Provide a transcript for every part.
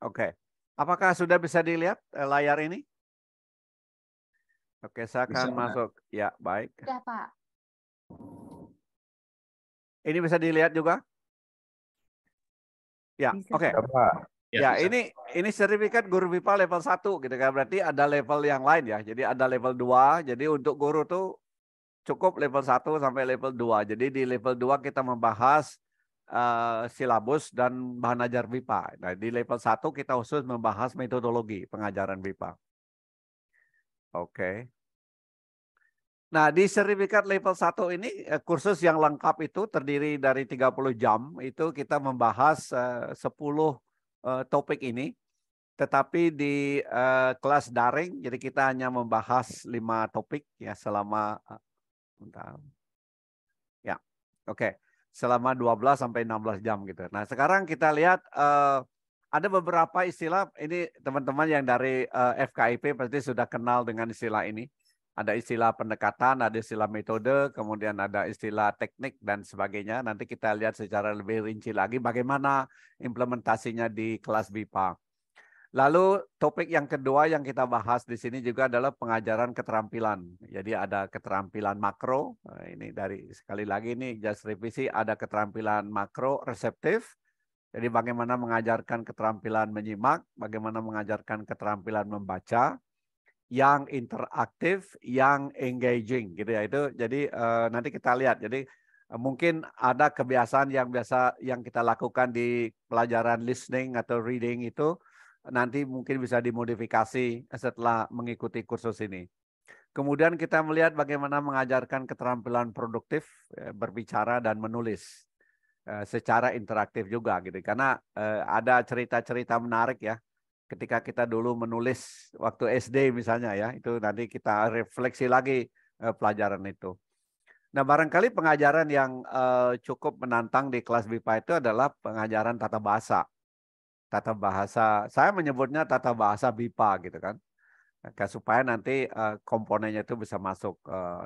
Oke. Apakah sudah bisa dilihat layar ini? Oke, saya Bisa, akan Pak. masuk. Ya, baik. Sudah, Pak. Ini bisa dilihat juga? Ya, Bisa, oke. Ya, Pak. Ya, bisa. ini sertifikat guru BIPA level 1 gitu kan. Berarti ada level yang lain ya. Jadi ada level 2. Jadi untuk guru tuh cukup level 1 sampai level 2. Jadi di level 2 kita membahas silabus dan bahan ajar BIPA. Nah, di level 1 kita khusus membahas metodologi pengajaran BIPA. Oke. Nah, di sertifikat level 1 ini kursus yang lengkap itu terdiri dari 30 jam. Itu kita membahas 10 topik ini. Tetapi di kelas daring, jadi kita hanya membahas 5 topik ya selama bentar. Ya, oke. Selama 12 sampai 16 jam gitu. Nah, sekarang kita lihat ada beberapa istilah, ini teman-teman yang dari FKIP pasti sudah kenal dengan istilah ini. Ada istilah pendekatan, ada istilah metode, kemudian ada istilah teknik dan sebagainya. Nanti kita lihat secara lebih rinci lagi bagaimana implementasinya di kelas BIPA. Lalu topik yang kedua yang kita bahas di sini juga adalah pengajaran keterampilan. Jadi ada keterampilan makro. Nah, ini dari sekali lagi ini just revisi, ada keterampilan makro reseptif. Jadi bagaimana mengajarkan keterampilan menyimak, bagaimana mengajarkan keterampilan membaca, yang interaktif, yang engaging gitu ya. Itu jadi nanti kita lihat. Jadi mungkin ada kebiasaan yang biasa yang kita lakukan di pelajaran listening atau reading itu nanti mungkin bisa dimodifikasi setelah mengikuti kursus ini. Kemudian kita melihat bagaimana mengajarkan keterampilan produktif, berbicara dan menulis secara interaktif juga gitu. Karena ada cerita-cerita menarik ya. Ketika kita dulu menulis waktu SD misalnya ya, itu nanti kita refleksi lagi pelajaran itu. Nah, barangkali pengajaran yang cukup menantang di kelas BIPA itu adalah pengajaran tata bahasa. Tata bahasa, saya menyebutnya tata bahasa BIPA gitu kan. Supaya nanti komponennya itu bisa masuk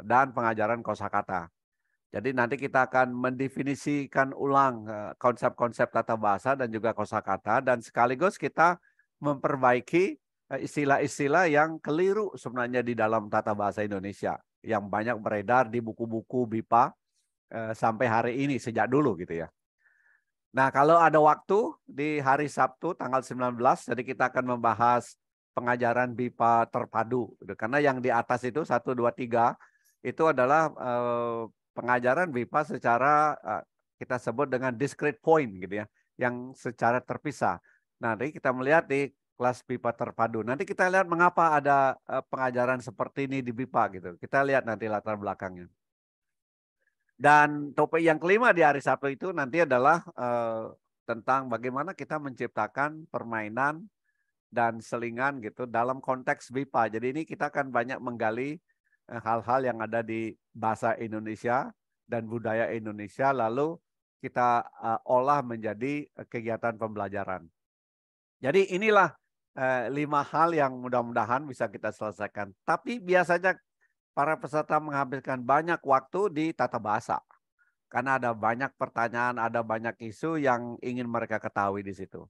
dan pengajaran kosakata. Jadi nanti kita akan mendefinisikan ulang konsep-konsep tata bahasa dan juga kosakata dan sekaligus kita memperbaiki istilah-istilah yang keliru sebenarnya di dalam tata bahasa Indonesia yang banyak beredar di buku-buku BIPA sampai hari ini sejak dulu gitu ya. Nah, kalau ada waktu di hari Sabtu tanggal 19, jadi kita akan membahas pengajaran BIPA terpadu. Karena yang di atas itu 1, 2, 3 itu adalah pengajaran BIPA secara kita sebut dengan discrete point gitu ya, yang secara terpisah. Nanti kita melihat di kelas BIPA terpadu. Nanti kita lihat mengapa ada pengajaran seperti ini di BIPA gitu. Kita lihat nanti latar belakangnya. Dan topik yang kelima di hari Sabtu itu nanti adalah tentang bagaimana kita menciptakan permainan dan selingan gitu dalam konteks BIPA. Jadi ini kita akan banyak menggali hal-hal yang ada di bahasa Indonesia dan budaya Indonesia, lalu kita olah menjadi kegiatan pembelajaran. Jadi inilah 5 hal yang mudah-mudahan bisa kita selesaikan. Tapi biasanya para peserta menghabiskan banyak waktu di tata bahasa. Karena ada banyak pertanyaan, ada banyak isu yang ingin mereka ketahui di situ.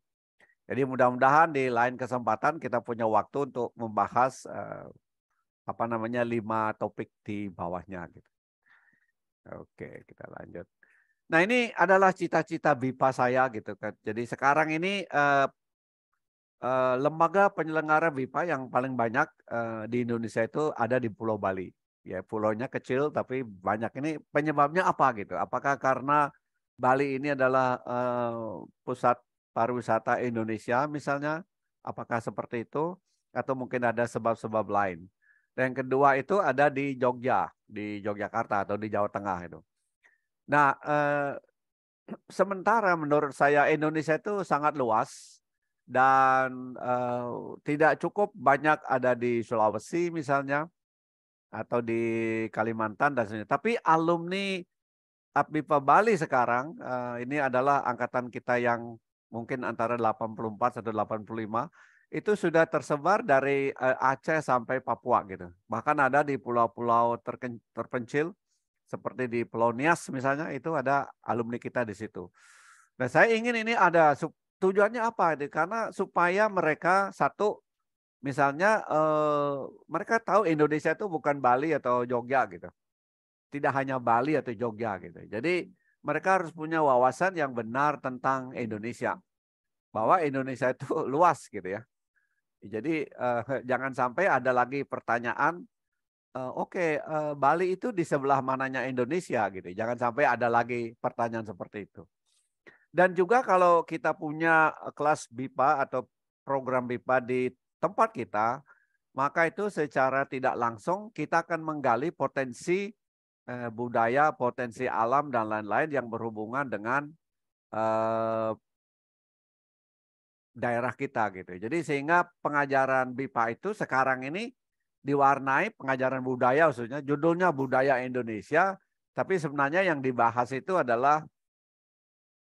Jadi mudah-mudahan di lain kesempatan kita punya waktu untuk membahas 5 topik di bawahnya gitu. Oke, kita lanjut. Nah, ini adalah cita-cita BIPA saya gitu kan. Jadi sekarang ini lembaga penyelenggara BIPA yang paling banyak di Indonesia itu ada di Pulau Bali. Ya, pulaunya kecil tapi banyak. Ini penyebabnya apa gitu? Apakah karena Bali ini adalah pusat pariwisata Indonesia misalnya? Apakah seperti itu? Atau mungkin ada sebab-sebab lain? Dan yang kedua itu ada di Jogja, di Yogyakarta atau di Jawa Tengah itu. Nah, sementara menurut saya Indonesia itu sangat luas dan tidak cukup banyak ada di Sulawesi misalnya atau di Kalimantan dan sebagainya. Tapi alumni BIPA Bali sekarang ini adalah angkatan kita yang mungkin antara 84 atau 85 itu sudah tersebar dari Aceh sampai Papua gitu. Bahkan ada di pulau-pulau terpencil seperti di Pulau Nias misalnya itu ada alumni kita di situ. Nah, saya ingin ini ada tujuannya apa? Karena supaya mereka satu, misalnya mereka tahu Indonesia itu bukan Bali atau Jogja gitu. Tidak hanya Bali atau Jogja gitu. Jadi mereka harus punya wawasan yang benar tentang Indonesia. Bahwa Indonesia itu luas gitu ya. Jadi jangan sampai ada lagi pertanyaan, oke, Bali itu di sebelah mananya Indonesia gitu. Jangan sampai ada lagi pertanyaan seperti itu. Dan juga kalau kita punya kelas BIPA atau program BIPA di tempat kita, maka itu secara tidak langsung kita akan menggali potensi budaya, potensi alam, dan lain-lain yang berhubungan dengan daerah kita gitu. Jadi sehingga pengajaran BIPA itu sekarang ini diwarnai pengajaran budaya, khususnya judulnya Budaya Indonesia, tapi sebenarnya yang dibahas itu adalah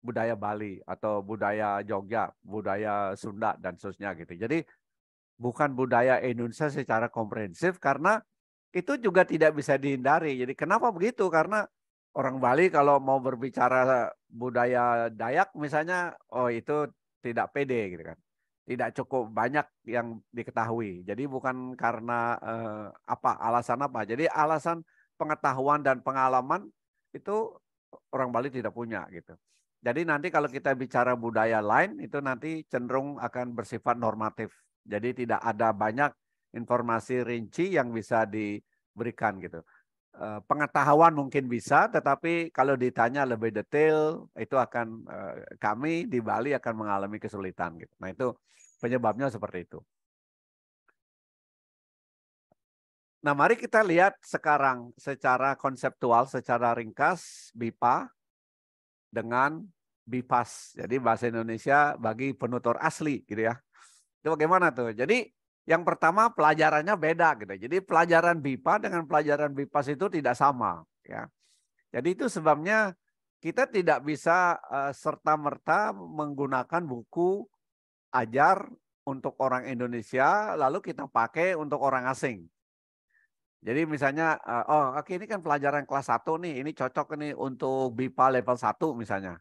budaya Bali atau budaya Jogja, budaya Sunda dan seterusnya gitu. Jadi bukan budaya Indonesia secara komprehensif karena itu juga tidak bisa dihindari. Jadi kenapa begitu? Karena orang Bali kalau mau berbicara budaya Dayak misalnya, oh itu tidak pede gitu kan. Tidak cukup banyak yang diketahui. Jadi bukan karena apa alasan apa. Jadi alasan pengetahuan dan pengalaman itu orang Bali tidak punya gitu. Jadi nanti kalau kita bicara budaya lain itu nanti cenderung akan bersifat normatif. Jadi tidak ada banyak informasi rinci yang bisa diberikan gitu. Pengetahuan mungkin bisa, tetapi kalau ditanya lebih detail itu akan kami di Bali akan mengalami kesulitan gitu. Nah itu penyebabnya seperti itu. Nah mari kita lihat sekarang secara konseptual, secara ringkas BIPA dengan BIPAS. Jadi bahasa Indonesia bagi penutur asli gitu ya. Itu bagaimana tuh? Jadi yang pertama pelajarannya beda gitu. Jadi pelajaran BIPA dengan pelajaran BIPAS itu tidak sama ya. Jadi itu sebabnya kita tidak bisa serta-merta menggunakan buku ajar untuk orang Indonesia lalu kita pakai untuk orang asing. Jadi misalnya oh oke ini kan pelajaran kelas 1 nih, ini cocok nih untuk BIPA level 1 misalnya.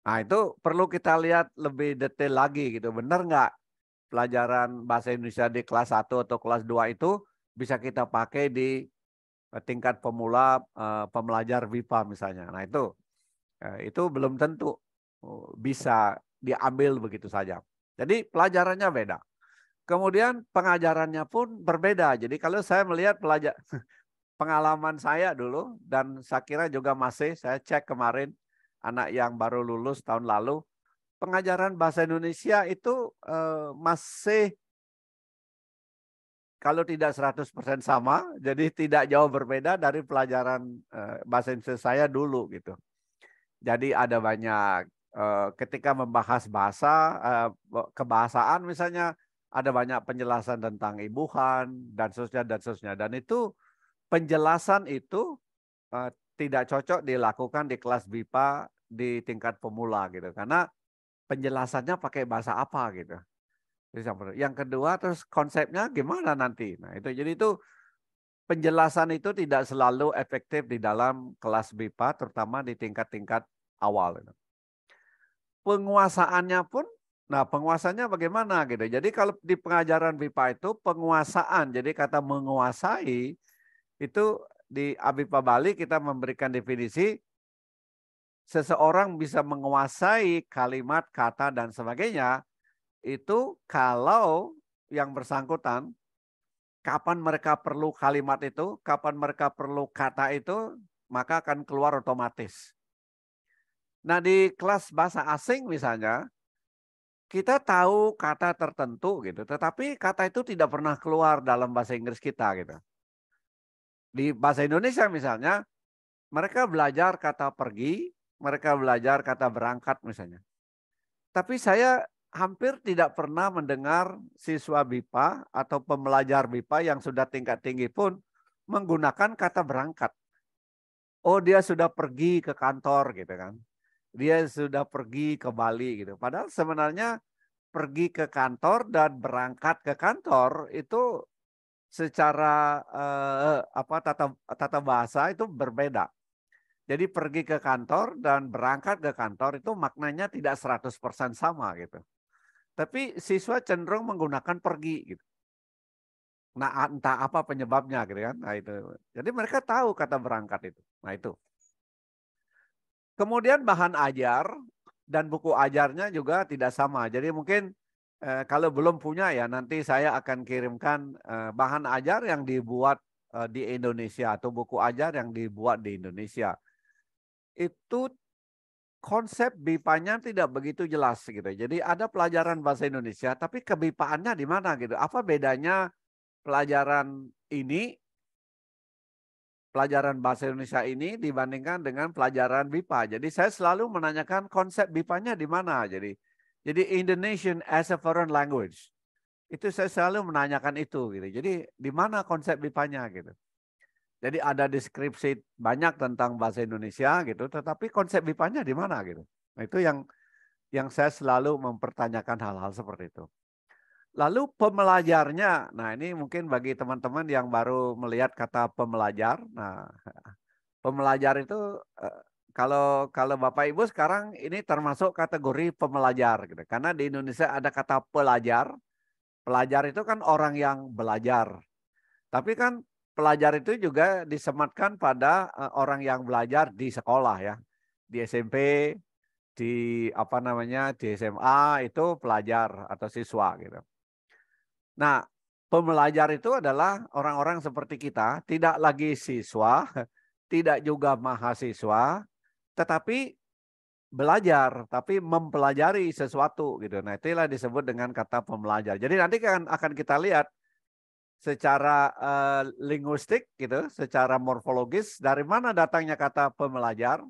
Nah, itu perlu kita lihat lebih detail lagi gitu. Benar nggak pelajaran bahasa Indonesia di kelas 1 atau kelas 2 itu bisa kita pakai di tingkat pemula pembelajar BIPA misalnya. Nah, itu belum tentu bisa diambil begitu saja. Jadi pelajarannya beda. Kemudian pengajarannya pun berbeda. Jadi kalau saya melihat pengalaman saya dulu dan saya kira juga masih saya cek kemarin anak yang baru lulus tahun lalu, pengajaran bahasa Indonesia itu masih kalau tidak 100% sama, jadi tidak jauh berbeda dari pelajaran bahasa Indonesia saya dulu gitu. Jadi ada banyak ketika membahas bahasa, kebahasaan misalnya, ada banyak penjelasan tentang ibuhan dan seterusnya dan seterusnya. Dan itu penjelasan itu tidak cocok dilakukan di kelas BIPA di tingkat pemula gitu. Karena penjelasannya pakai bahasa apa gitu. Yang kedua terus konsepnya gimana nanti. Nah itu jadi itu penjelasan itu tidak selalu efektif di dalam kelas BIPA terutama di tingkat-tingkat awal. Penguasaannya pun, nah penguasaannya bagaimana gitu. Jadi kalau di pengajaran BIPA itu penguasaan, jadi kata menguasai itu di ABIPA Bali kita memberikan definisi seseorang bisa menguasai kalimat, kata dan sebagainya itu kalau yang bersangkutan kapan mereka perlu kalimat itu, kapan mereka perlu kata itu, maka akan keluar otomatis. Nah di kelas bahasa asing misalnya, kita tahu kata tertentu gitu, tetapi kata itu tidak pernah keluar dalam bahasa Inggris kita gitu. Di bahasa Indonesia misalnya, mereka belajar kata pergi, mereka belajar kata berangkat misalnya. Tapi saya hampir tidak pernah mendengar siswa BIPA atau pembelajar BIPA yang sudah tingkat tinggi pun menggunakan kata berangkat. Oh dia sudah pergi ke kantor gitu kan. Dia sudah pergi ke Bali gitu. Padahal sebenarnya pergi ke kantor dan berangkat ke kantor itu secara tata bahasa itu berbeda. Jadi pergi ke kantor dan berangkat ke kantor itu maknanya tidak 100% sama gitu. Tapi siswa cenderung menggunakan pergi gitu. Nah, entah apa penyebabnya gitu kan. Nah, itu. Jadi mereka tahu kata berangkat itu. Nah, itu. Kemudian bahan ajar dan buku ajarnya juga tidak sama. Jadi mungkin kalau belum punya ya nanti saya akan kirimkan bahan ajar yang dibuat di Indonesia atau buku ajar yang dibuat di Indonesia. Itu konsep BIPA-nya tidak begitu jelas gitu. Jadi ada pelajaran bahasa Indonesia tapi kebipaannya di mana gitu. Apa bedanya pelajaran ini, pelajaran bahasa Indonesia ini dibandingkan dengan pelajaran BIPA. Jadi saya selalu menanyakan konsep BIPA-nya di mana. Jadi Indonesian as a foreign language. Itu saya selalu menanyakan itu gitu. Jadi di mana konsep BIPA-nya gitu. Jadi ada deskripsi banyak tentang bahasa Indonesia gitu, tetapi konsep BIPA-nya di mana gitu. Nah, itu yang saya selalu mempertanyakan hal-hal seperti itu. Lalu pembelajarnya, nah ini mungkin bagi teman-teman yang baru melihat kata pembelajar. Nah, pembelajar itu kalau Bapak Ibu sekarang ini termasuk kategori pembelajar gitu. Karena di Indonesia ada kata pelajar. Pelajar itu kan orang yang belajar. Tapi kan pelajar itu juga disematkan pada orang yang belajar di sekolah ya. Di SMP, di apa namanya, di SMA itu pelajar atau siswa gitu. Nah, pembelajar itu adalah orang-orang seperti kita, tidak lagi siswa, tidak juga mahasiswa, tetapi belajar, tapi mempelajari sesuatu gitu. Nah, itulah disebut dengan kata pembelajar. Jadi nanti akan kita lihat secara linguistik gitu, secara morfologis dari mana datangnya kata pembelajar,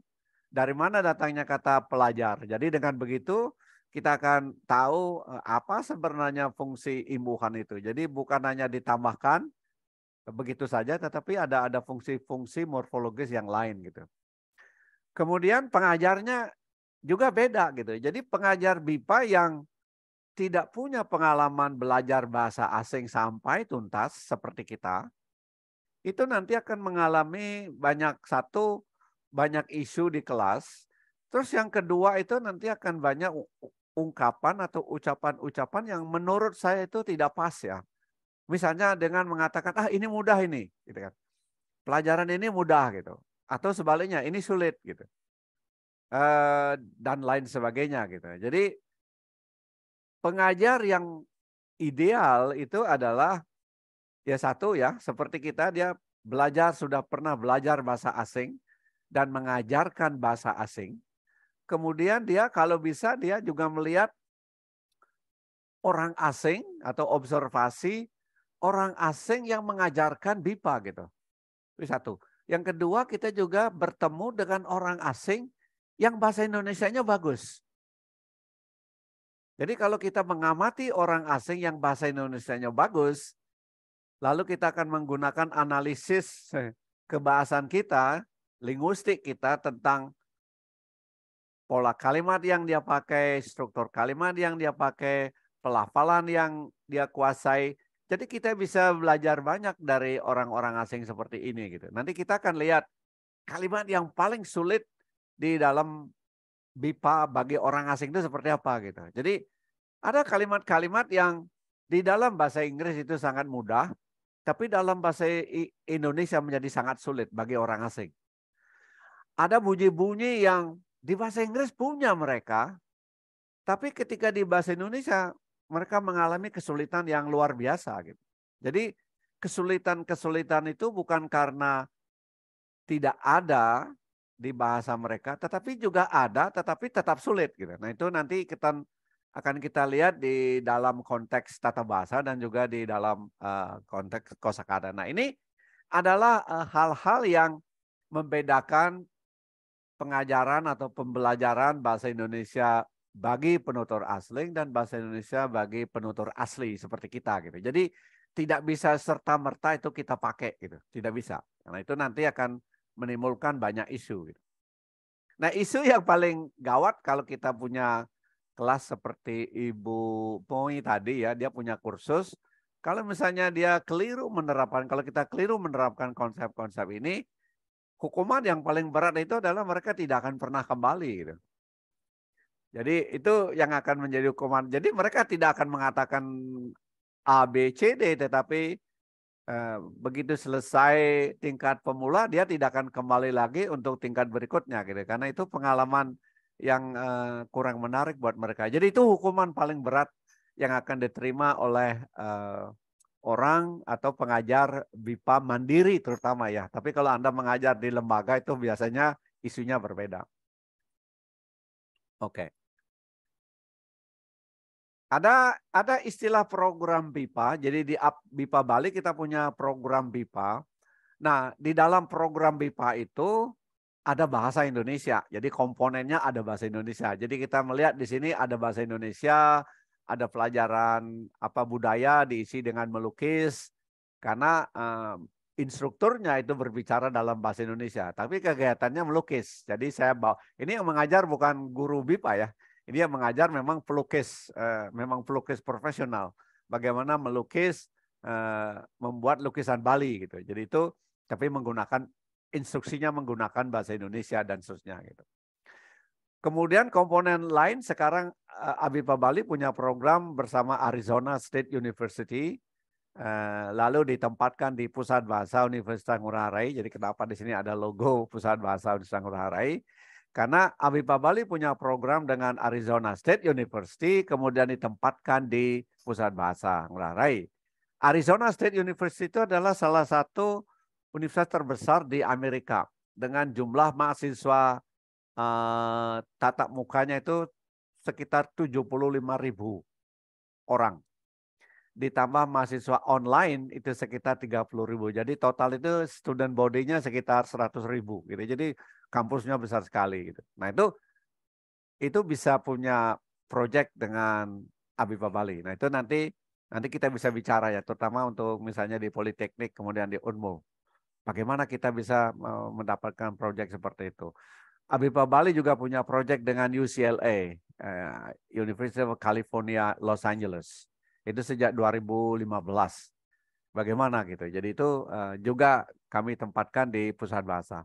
dari mana datangnya kata pelajar. Jadi dengan begitu kita akan tahu apa sebenarnya fungsi imbuhan itu. Jadi bukan hanya ditambahkan begitu saja, tetapi ada fungsi-fungsi morfologis yang lain gitu. Kemudian pengajarnya juga beda gitu. Jadi pengajar BIPA yang tidak punya pengalaman belajar bahasa asing sampai tuntas seperti kita, itu nanti akan mengalami banyak isu di kelas. Terus yang kedua itu nanti akan banyak ungkapan atau ucapan-ucapan yang menurut saya itu tidak pas ya. Misalnya dengan mengatakan ini mudah ini, gitu kan. Pelajaran ini mudah gitu. Atau sebaliknya ini sulit gitu. Dan lain sebagainya gitu. Jadi pengajar yang ideal itu adalah ya satu ya, seperti kita dia sudah pernah belajar bahasa asing dan mengajarkan bahasa asing. Kemudian dia kalau bisa dia juga melihat orang asing atau observasi orang asing yang mengajarkan BIPA gitu. Itu satu. Yang kedua kita juga bertemu dengan orang asing yang bahasa Indonesianya bagus. Jadi kalau kita mengamati orang asing yang bahasa Indonesianya bagus, lalu kita akan menggunakan analisis kebahasaan kita, linguistik kita tentang pola kalimat yang dia pakai, struktur kalimat yang dia pakai, pelafalan yang dia kuasai. Jadi kita bisa belajar banyak dari orang-orang asing seperti ini gitu. Nanti kita akan lihat kalimat yang paling sulit di dalam BIPA bagi orang asing itu seperti apa gitu. Jadi ada kalimat-kalimat yang di dalam bahasa Inggris itu sangat mudah, tapi dalam bahasa Indonesia menjadi sangat sulit bagi orang asing. Ada bunyi-bunyi yang di bahasa Inggris punya mereka, tapi ketika di bahasa Indonesia mereka mengalami kesulitan yang luar biasa gitu. Jadi kesulitan-kesulitan itu bukan karena tidak ada di bahasa mereka, tetapi juga ada, tetapi tetap sulit gitu. Nah itu nanti akan kita lihat di dalam konteks tata bahasa dan juga di dalam konteks kosakata. Nah ini adalah hal-hal yang membedakan pengajaran atau pembelajaran bahasa Indonesia bagi penutur asing dan bahasa Indonesia bagi penutur asli seperti kita gitu. Jadi tidak bisa serta-merta itu kita pakai gitu, tidak bisa. Karena itu nanti akan menimbulkan banyak isu gitu. Nah, isu yang paling gawat kalau kita punya kelas seperti Ibu Poi tadi ya, dia punya kursus. Kalau misalnya dia keliru menerapkan, kalau kita keliru menerapkan konsep-konsep ini, hukuman yang paling berat itu adalah mereka tidak akan pernah kembali gitu. Jadi itu yang akan menjadi hukuman. Jadi mereka tidak akan mengatakan A, B, C, D, tetapi begitu selesai tingkat pemula dia tidak akan kembali lagi untuk tingkat berikutnya gitu. Karena itu pengalaman yang kurang menarik buat mereka. Jadi itu hukuman paling berat yang akan diterima oleh orang atau pengajar BIPA mandiri terutama ya. Tapi kalau Anda mengajar di lembaga itu biasanya isunya berbeda. Oke. Ada istilah program BIPA. Jadi di BIPA Bali kita punya program BIPA. Nah, di dalam program BIPA itu ada bahasa Indonesia. Jadi komponennya ada bahasa Indonesia. Jadi kita melihat di sini ada bahasa Indonesia, ada pelajaran apa budaya diisi dengan melukis karena instrukturnya itu berbicara dalam bahasa Indonesia, tapi kegiatannya melukis. Jadi saya bawa ini yang mengajar bukan guru BIPA ya. Ini yang mengajar memang pelukis profesional. Bagaimana melukis membuat lukisan Bali gitu. Jadi itu tapi menggunakan instruksinya menggunakan bahasa Indonesia dan seterusnya gitu. Kemudian komponen lain sekarang ABIPA Bali punya program bersama Arizona State University, lalu ditempatkan di Pusat Bahasa Universitas Ngurah Rai. Jadi kenapa di sini ada logo Pusat Bahasa Universitas Ngurah Rai? Karena ABIPA Bali punya program dengan Arizona State University, kemudian ditempatkan di Pusat Bahasa Ngurah Rai. Arizona State University itu adalah salah satu universitas terbesar di Amerika dengan jumlah mahasiswa tatap mukanya itu sekitar 75.000 orang. Ditambah mahasiswa online itu sekitar 30.000. Jadi total itu student body-nya sekitar 100.000 gitu. Jadi kampusnya besar sekali gitu. Nah, itu bisa punya project dengan ABIPA Bali. Nah, itu nanti kita bisa bicara ya, terutama untuk misalnya di Politeknik kemudian di Unmu. Bagaimana kita bisa mendapatkan project seperti itu. ABIPA Bali juga punya project dengan UCLA, University of California, Los Angeles. Itu sejak 2015. Bagaimana gitu. Jadi itu juga kami tempatkan di Pusat Bahasa.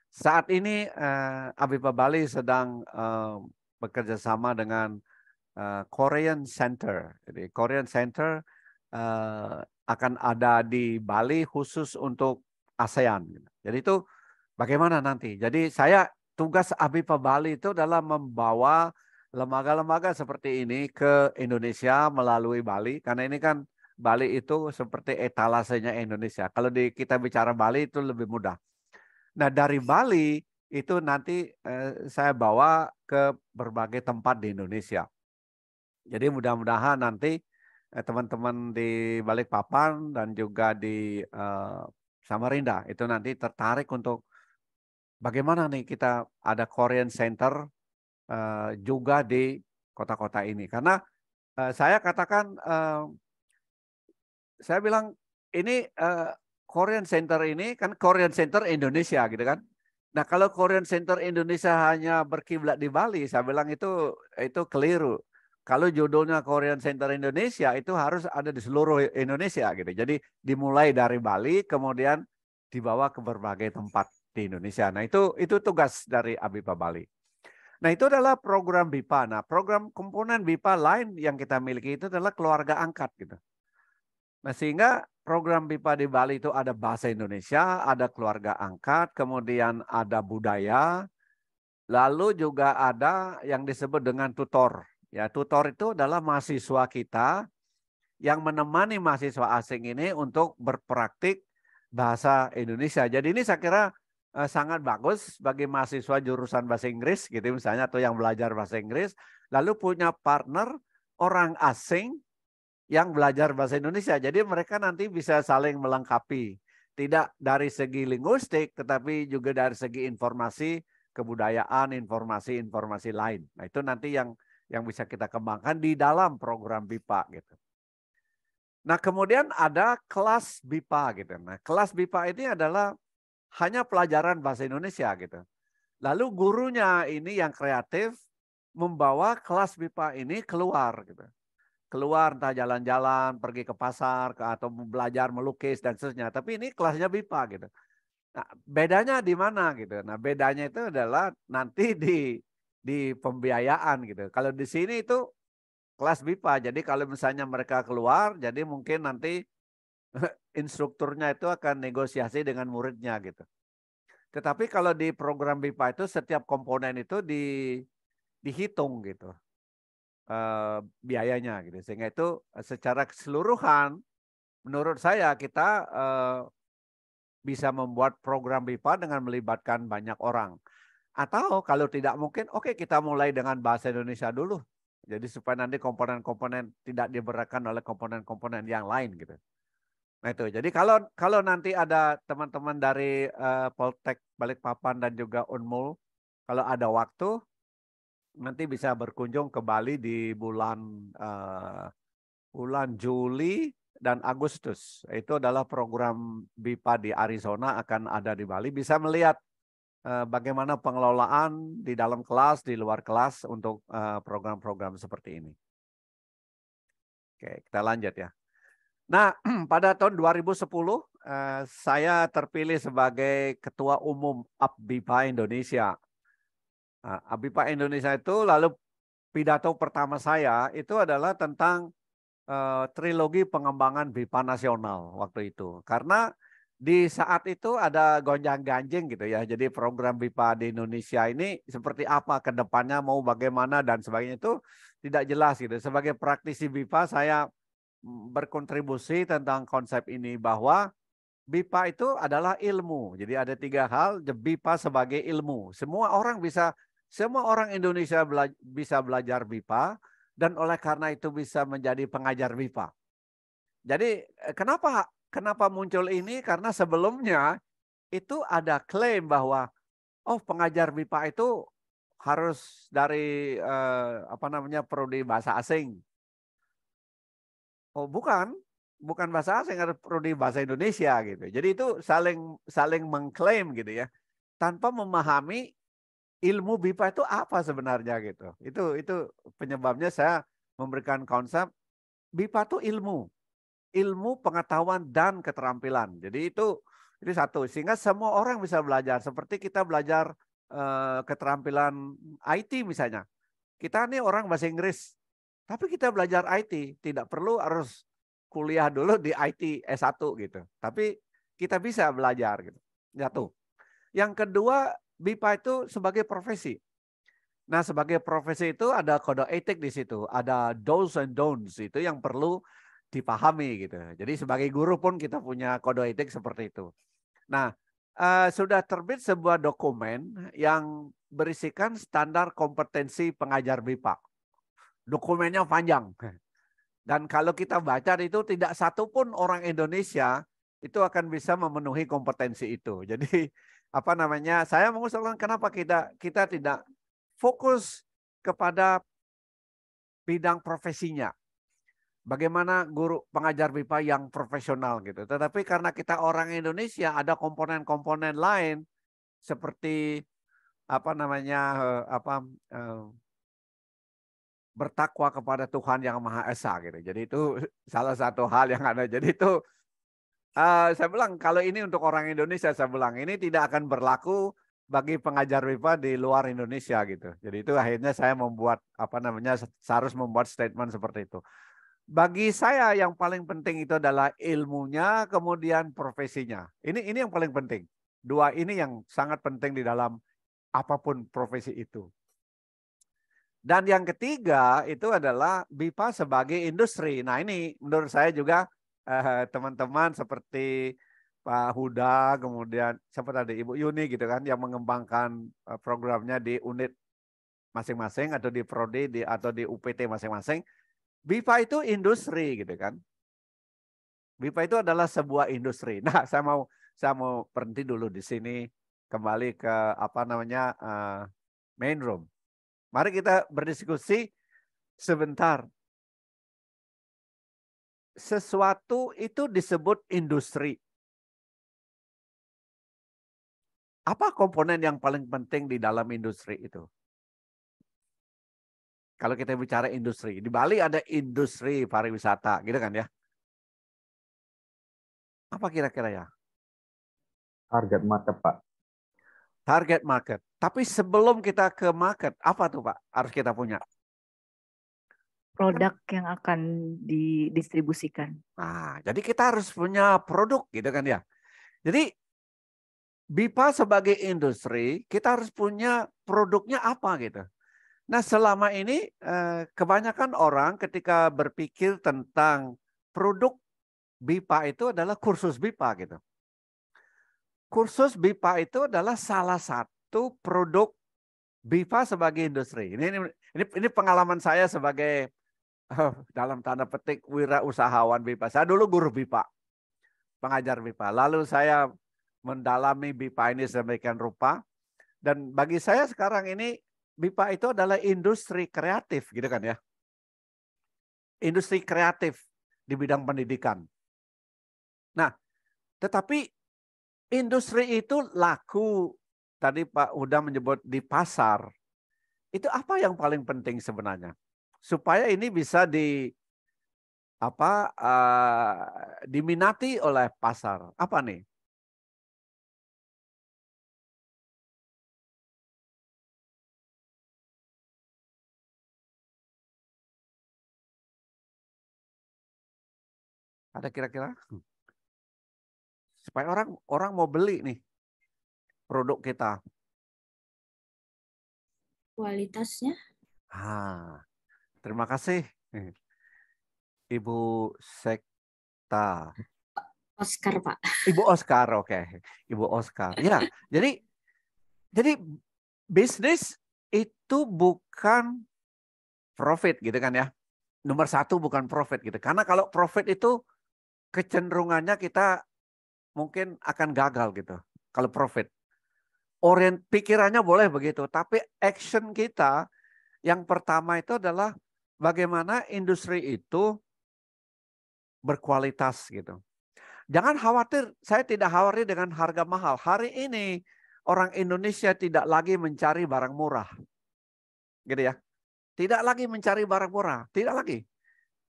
Saat ini ABIPA Bali sedang bekerja sama dengan Korean Center. Jadi Korean Center akan ada di Bali khusus untuk ASEAN. Jadi itu bagaimana nanti? Jadi tugas ABIPA Bali itu adalah membawa lembaga-lembaga seperti ini ke Indonesia melalui Bali. Karena ini kan Bali itu seperti etalasenya Indonesia. Kalau kita bicara Bali itu lebih mudah. Nah dari Bali itu nanti saya bawa ke berbagai tempat di Indonesia. Jadi mudah-mudahan nanti teman-teman di Balikpapan dan juga di Samarinda itu nanti tertarik untuk bagaimana nih kita ada Korean Center juga di kota-kota ini. Karena saya katakan, saya bilang ini Korean Center ini kan Korean Center Indonesia gitu kan. Nah kalau Korean Center Indonesia hanya berkiblat di Bali, saya bilang itu keliru. Kalau judulnya Korean Center Indonesia itu harus ada di seluruh Indonesia gitu. Jadi dimulai dari Bali kemudian dibawa ke berbagai tempat di Indonesia. Nah itu tugas dari ABIPA Bali. Nah itu adalah program BIPA. Nah program komponen BIPA lain yang kita miliki itu adalah keluarga angkat gitu. Nah sehingga program BIPA di Bali itu ada bahasa Indonesia, ada keluarga angkat, kemudian ada budaya, lalu juga ada yang disebut dengan tutor. Ya tutor itu adalah mahasiswa kita yang menemani mahasiswa asing ini untuk berpraktik bahasa Indonesia. Jadi ini saya kira sangat bagus bagi mahasiswa jurusan bahasa Inggris gitu misalnya atau yang belajar bahasa Inggris lalu punya partner orang asing yang belajar bahasa Indonesia. Jadi mereka nanti bisa saling melengkapi. Tidak dari segi linguistik tetapi juga dari segi informasi kebudayaan, informasi-informasi lain. Nah, itu nanti yang bisa kita kembangkan di dalam program BIPA gitu. Nah, kemudian ada kelas BIPA gitu. Nah, kelas BIPA ini adalah hanya pelajaran bahasa Indonesia gitu. Lalu gurunya ini yang kreatif membawa kelas BIPA ini keluar gitu. Keluar entah jalan-jalan, pergi ke pasar atau belajar melukis dan seterusnya. Tapi ini kelasnya BIPA gitu. Nah, bedanya di mana gitu. Nah, bedanya itu adalah nanti di pembiayaan gitu. Kalau di sini itu kelas BIPA. Jadi kalau misalnya mereka keluar, jadi mungkin nanti instrukturnya itu akan negosiasi dengan muridnya gitu. Tetapi kalau di program BIPA itu setiap komponen itu dihitung gitu biayanya gitu. Sehingga itu secara keseluruhan menurut saya kita bisa membuat program BIPA dengan melibatkan banyak orang. Atau kalau tidak mungkin, oke kita mulai dengan bahasa Indonesia dulu. Jadi supaya nanti komponen-komponen tidak diberatkan oleh komponen-komponen yang lain gitu. Nah itu. Jadi kalau nanti ada teman-teman dari Poltek Balikpapan dan juga Unmul, kalau ada waktu nanti bisa berkunjung ke Bali di bulan Juli dan Agustus. Itu adalah program BIPA di Arizona akan ada di Bali. Bisa melihat bagaimana pengelolaan di dalam kelas, di luar kelas untuk program-program seperti ini. Oke, kita lanjut ya. Nah, pada tahun 2010 saya terpilih sebagai Ketua Umum APBIPA Indonesia. APBIPA Indonesia itu lalu pidato pertama saya itu adalah tentang trilogi pengembangan BIPA nasional waktu itu. Karena di saat itu ada gonjang-ganjing gitu ya. Jadi program BIPA di Indonesia ini seperti apa ke depannya, mau bagaimana dan sebagainya itu tidak jelas gitu. Sebagai praktisi BIPA saya berkontribusi tentang konsep ini bahwa BIPA itu adalah ilmu. Jadi ada 3 hal, BIPA sebagai ilmu. Semua orang Indonesia bisa belajar BIPA dan oleh karena itu bisa menjadi pengajar BIPA. Jadi kenapa muncul ini? Karena sebelumnya itu ada klaim bahwa pengajar BIPA itu harus dari prodi bahasa asing. Oh, bukan bahasa asing, harus prodi bahasa Indonesia gitu. Jadi itu saling mengklaim gitu ya, tanpa memahami ilmu BIPA itu apa sebenarnya gitu. Itu penyebabnya saya memberikan konsep BIPA itu ilmu pengetahuan dan keterampilan. Jadi itu satu, sehingga semua orang bisa belajar. Seperti kita belajar keterampilan IT misalnya. Kita nih orang bahasa Inggris, tapi kita belajar IT, tidak perlu harus kuliah dulu di IT S1 gitu. Tapi kita bisa belajar gitu. Satu. Yang kedua, BIPA itu sebagai profesi. Nah, sebagai profesi itu ada kode etik di situ, ada do's and don'ts itu yang perlu dipahami gitu. Jadi sebagai guru pun kita punya kode etik seperti itu. Nah, sudah terbit sebuah dokumen yang berisikan standar kompetensi pengajar BIPA. Dokumennya panjang. Dan kalau kita baca itu tidak satupun orang Indonesia itu akan bisa memenuhi kompetensi itu. Jadi saya mengusulkan kenapa kita tidak fokus kepada bidang profesinya. Bagaimana guru pengajar BIPA yang profesional gitu. Tetapi karena kita orang Indonesia ada komponen-komponen lain seperti bertakwa kepada Tuhan yang Maha Esa gitu. Jadi itu salah satu hal yang ada. Jadi itu saya bilang kalau ini untuk orang Indonesia, saya bilang ini tidak akan berlaku bagi pengajar BIPA di luar Indonesia gitu. Jadi itu akhirnya saya harus membuat statement seperti itu. Bagi saya yang paling penting itu adalah ilmunya, kemudian profesinya. Ini yang paling penting. Dua ini yang sangat penting di dalam apapun profesi itu. Dan yang ketiga itu adalah BIPA sebagai industri. Nah ini menurut saya juga teman-teman seperti Pak Huda, kemudian siapa tadi Ibu Yuni gitu kan, yang mengembangkan programnya di unit masing-masing atau di prodi atau di UPT masing-masing. BIPA itu industri gitu kan. BIPA itu adalah sebuah industri. Nah, saya mau berhenti dulu di sini, kembali ke main room. Mari kita berdiskusi sebentar. Sesuatu itu disebut industri. Apa komponen yang paling penting di dalam industri itu? Kalau kita bicara industri, di Bali ada industri pariwisata, gitu kan ya? Apa kira-kira ya? Target market, Pak. Target market. Tapi sebelum kita ke market, apa tuh Pak harus kita punya? Produk yang akan didistribusikan. Nah, jadi kita harus punya produk gitu kan ya. Jadi BIPA sebagai industri, kita harus punya produknya apa gitu. Nah, selama ini kebanyakan orang ketika berpikir tentang produk BIPA itu adalah kursus BIPA gitu. Kursus BIPA itu adalah salah satu produk BIPA sebagai industri. Ini pengalaman saya sebagai dalam tanda petik wirausahawan BIPA. Saya dulu guru BIPA, pengajar BIPA. Lalu saya mendalami BIPA ini sedemikian rupa. Dan bagi saya sekarang ini BIPA itu adalah industri kreatif gitu kan ya. Industri kreatif di bidang pendidikan. Nah, tetapi industri itu laku, tadi Pak Huda menyebut di pasar. Itu apa yang paling penting sebenarnya? Supaya ini bisa diminati oleh pasar. Apa nih? Ada kira-kira? Supaya orang mau beli nih produk kita. Kualitasnya. Terima kasih Ibu Sekta. Oscar, Pak. Ibu Oscar, oke. Ibu Oscar. Ya, jadi bisnis itu bukan profit gitu kan ya. Nomor satu bukan profit gitu. Karena kalau profit itu kecenderungannya kita mungkin akan gagal gitu. Kalau profit. Pikirannya boleh begitu. Tapi action kita yang pertama itu adalah bagaimana industri itu berkualitas gitu. Jangan khawatir, saya tidak khawatir dengan harga mahal. Hari ini orang Indonesia tidak lagi mencari barang murah. Gitu ya. Tidak lagi mencari barang murah, tidak lagi.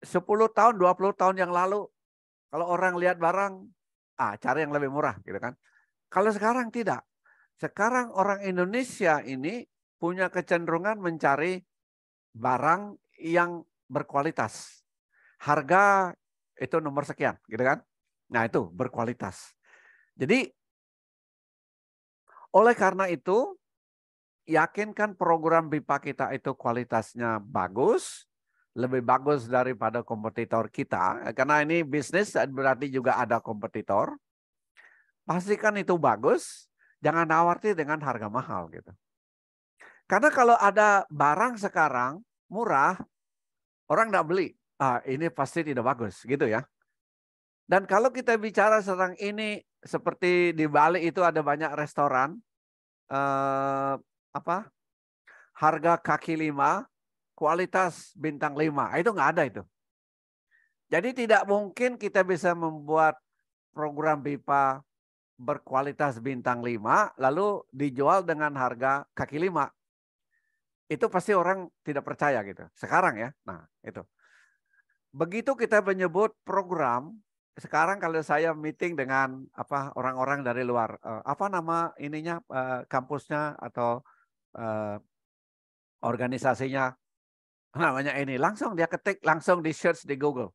10 tahun, 20 tahun yang lalu kalau orang lihat barang, cari yang lebih murah gitu kan. Kalau sekarang tidak. Sekarang orang Indonesia ini punya kecenderungan mencari barang yang berkualitas. Harga itu nomor sekian, gitu kan? Nah, itu berkualitas. Jadi oleh karena itu yakinkan program BIPA kita itu kualitasnya bagus, lebih bagus daripada kompetitor kita. Karena ini bisnis berarti juga ada kompetitor. Pastikan itu bagus, jangan khawatir dengan harga mahal gitu. Karena kalau ada barang sekarang murah, orang nggak beli. Ini pasti tidak bagus gitu ya. Dan kalau kita bicara tentang ini, seperti di Bali itu ada banyak restoran, harga kaki 5, kualitas bintang 5. Itu nggak ada itu. Jadi tidak mungkin kita bisa membuat program BIPA berkualitas bintang 5, lalu dijual dengan harga kaki 5. Itu pasti orang tidak percaya gitu. Sekarang ya, nah itu. Begitu kita menyebut program, sekarang kalau saya meeting dengan orang-orang dari luar, apa nama ininya kampusnya atau organisasinya, namanya ini, langsung dia ketik, langsung di search di Google.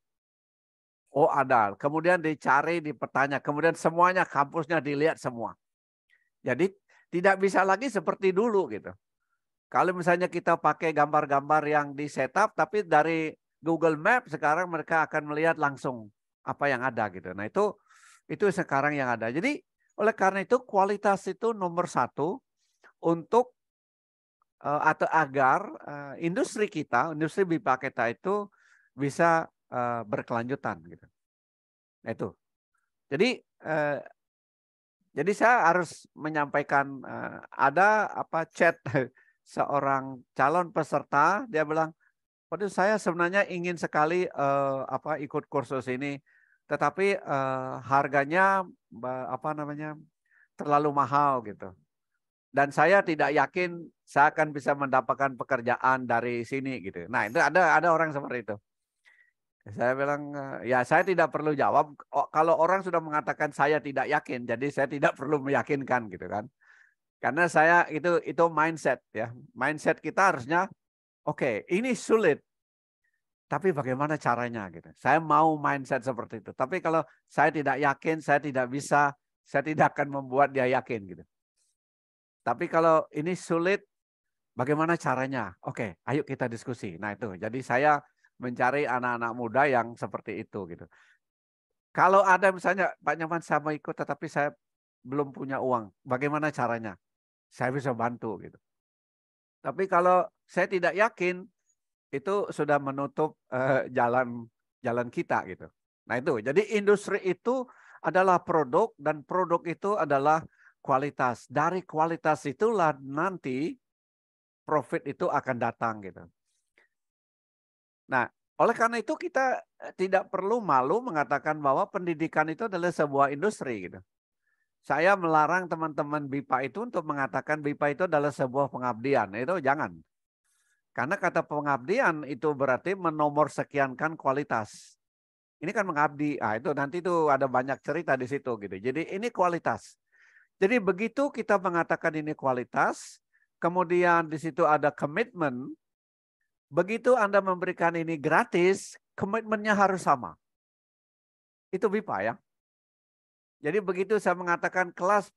Oh ada, kemudian dicari, dipertanya, kemudian semuanya kampusnya dilihat semua. Jadi tidak bisa lagi seperti dulu gitu. Kalau misalnya kita pakai gambar-gambar yang di setup, tapi dari Google Map sekarang mereka akan melihat langsung apa yang ada gitu. Nah itu sekarang yang ada. Jadi oleh karena itu kualitas itu nomor satu untuk atau agar industri kita, industri BIPA kita itu bisa berkelanjutan gitu. Nah, itu. Jadi saya harus menyampaikan ada chat seorang calon peserta, dia bilang, "Waduh, saya sebenarnya ingin sekali ikut kursus ini, tetapi harganya terlalu mahal gitu. Dan saya tidak yakin saya akan bisa mendapatkan pekerjaan dari sini gitu." Nah, itu ada orang seperti itu. Saya bilang, ya saya tidak perlu jawab. Kalau orang sudah mengatakan saya tidak yakin, jadi saya tidak perlu meyakinkan gitu kan. Karena saya itu mindset ya. Mindset kita harusnya, oke, ini sulit. Tapi bagaimana caranya gitu. Saya mau mindset seperti itu. Tapi kalau saya tidak yakin, saya tidak bisa, saya tidak akan membuat dia yakin gitu. Tapi kalau ini sulit, bagaimana caranya? Oke, ayo kita diskusi. Nah itu, jadi saya mencari anak-anak muda yang seperti itu gitu. Kalau ada misalnya Pak Nyaman saya mau ikut, tetapi saya belum punya uang, bagaimana caranya? Saya bisa bantu gitu. Tapi kalau saya tidak yakin, itu sudah menutup jalan kita gitu. Nah itu, jadi industri itu adalah produk dan produk itu adalah kualitas. Dari kualitas itulah nanti profit itu akan datang gitu. Nah, oleh karena itu kita tidak perlu malu mengatakan bahwa pendidikan itu adalah sebuah industri gitu. Saya melarang teman-teman BIPA itu untuk mengatakan BIPA itu adalah sebuah pengabdian. Itu jangan. Karena kata pengabdian itu berarti menomor sekiankan kualitas. Ini kan mengabdi. Ah itu nanti itu ada banyak cerita di situ gitu. Jadi ini kualitas. Jadi begitu kita mengatakan ini kualitas, kemudian di situ ada komitmen. Begitu Anda memberikan ini gratis, komitmennya harus sama. Itu BIPA ya. Jadi begitu saya mengatakan kelas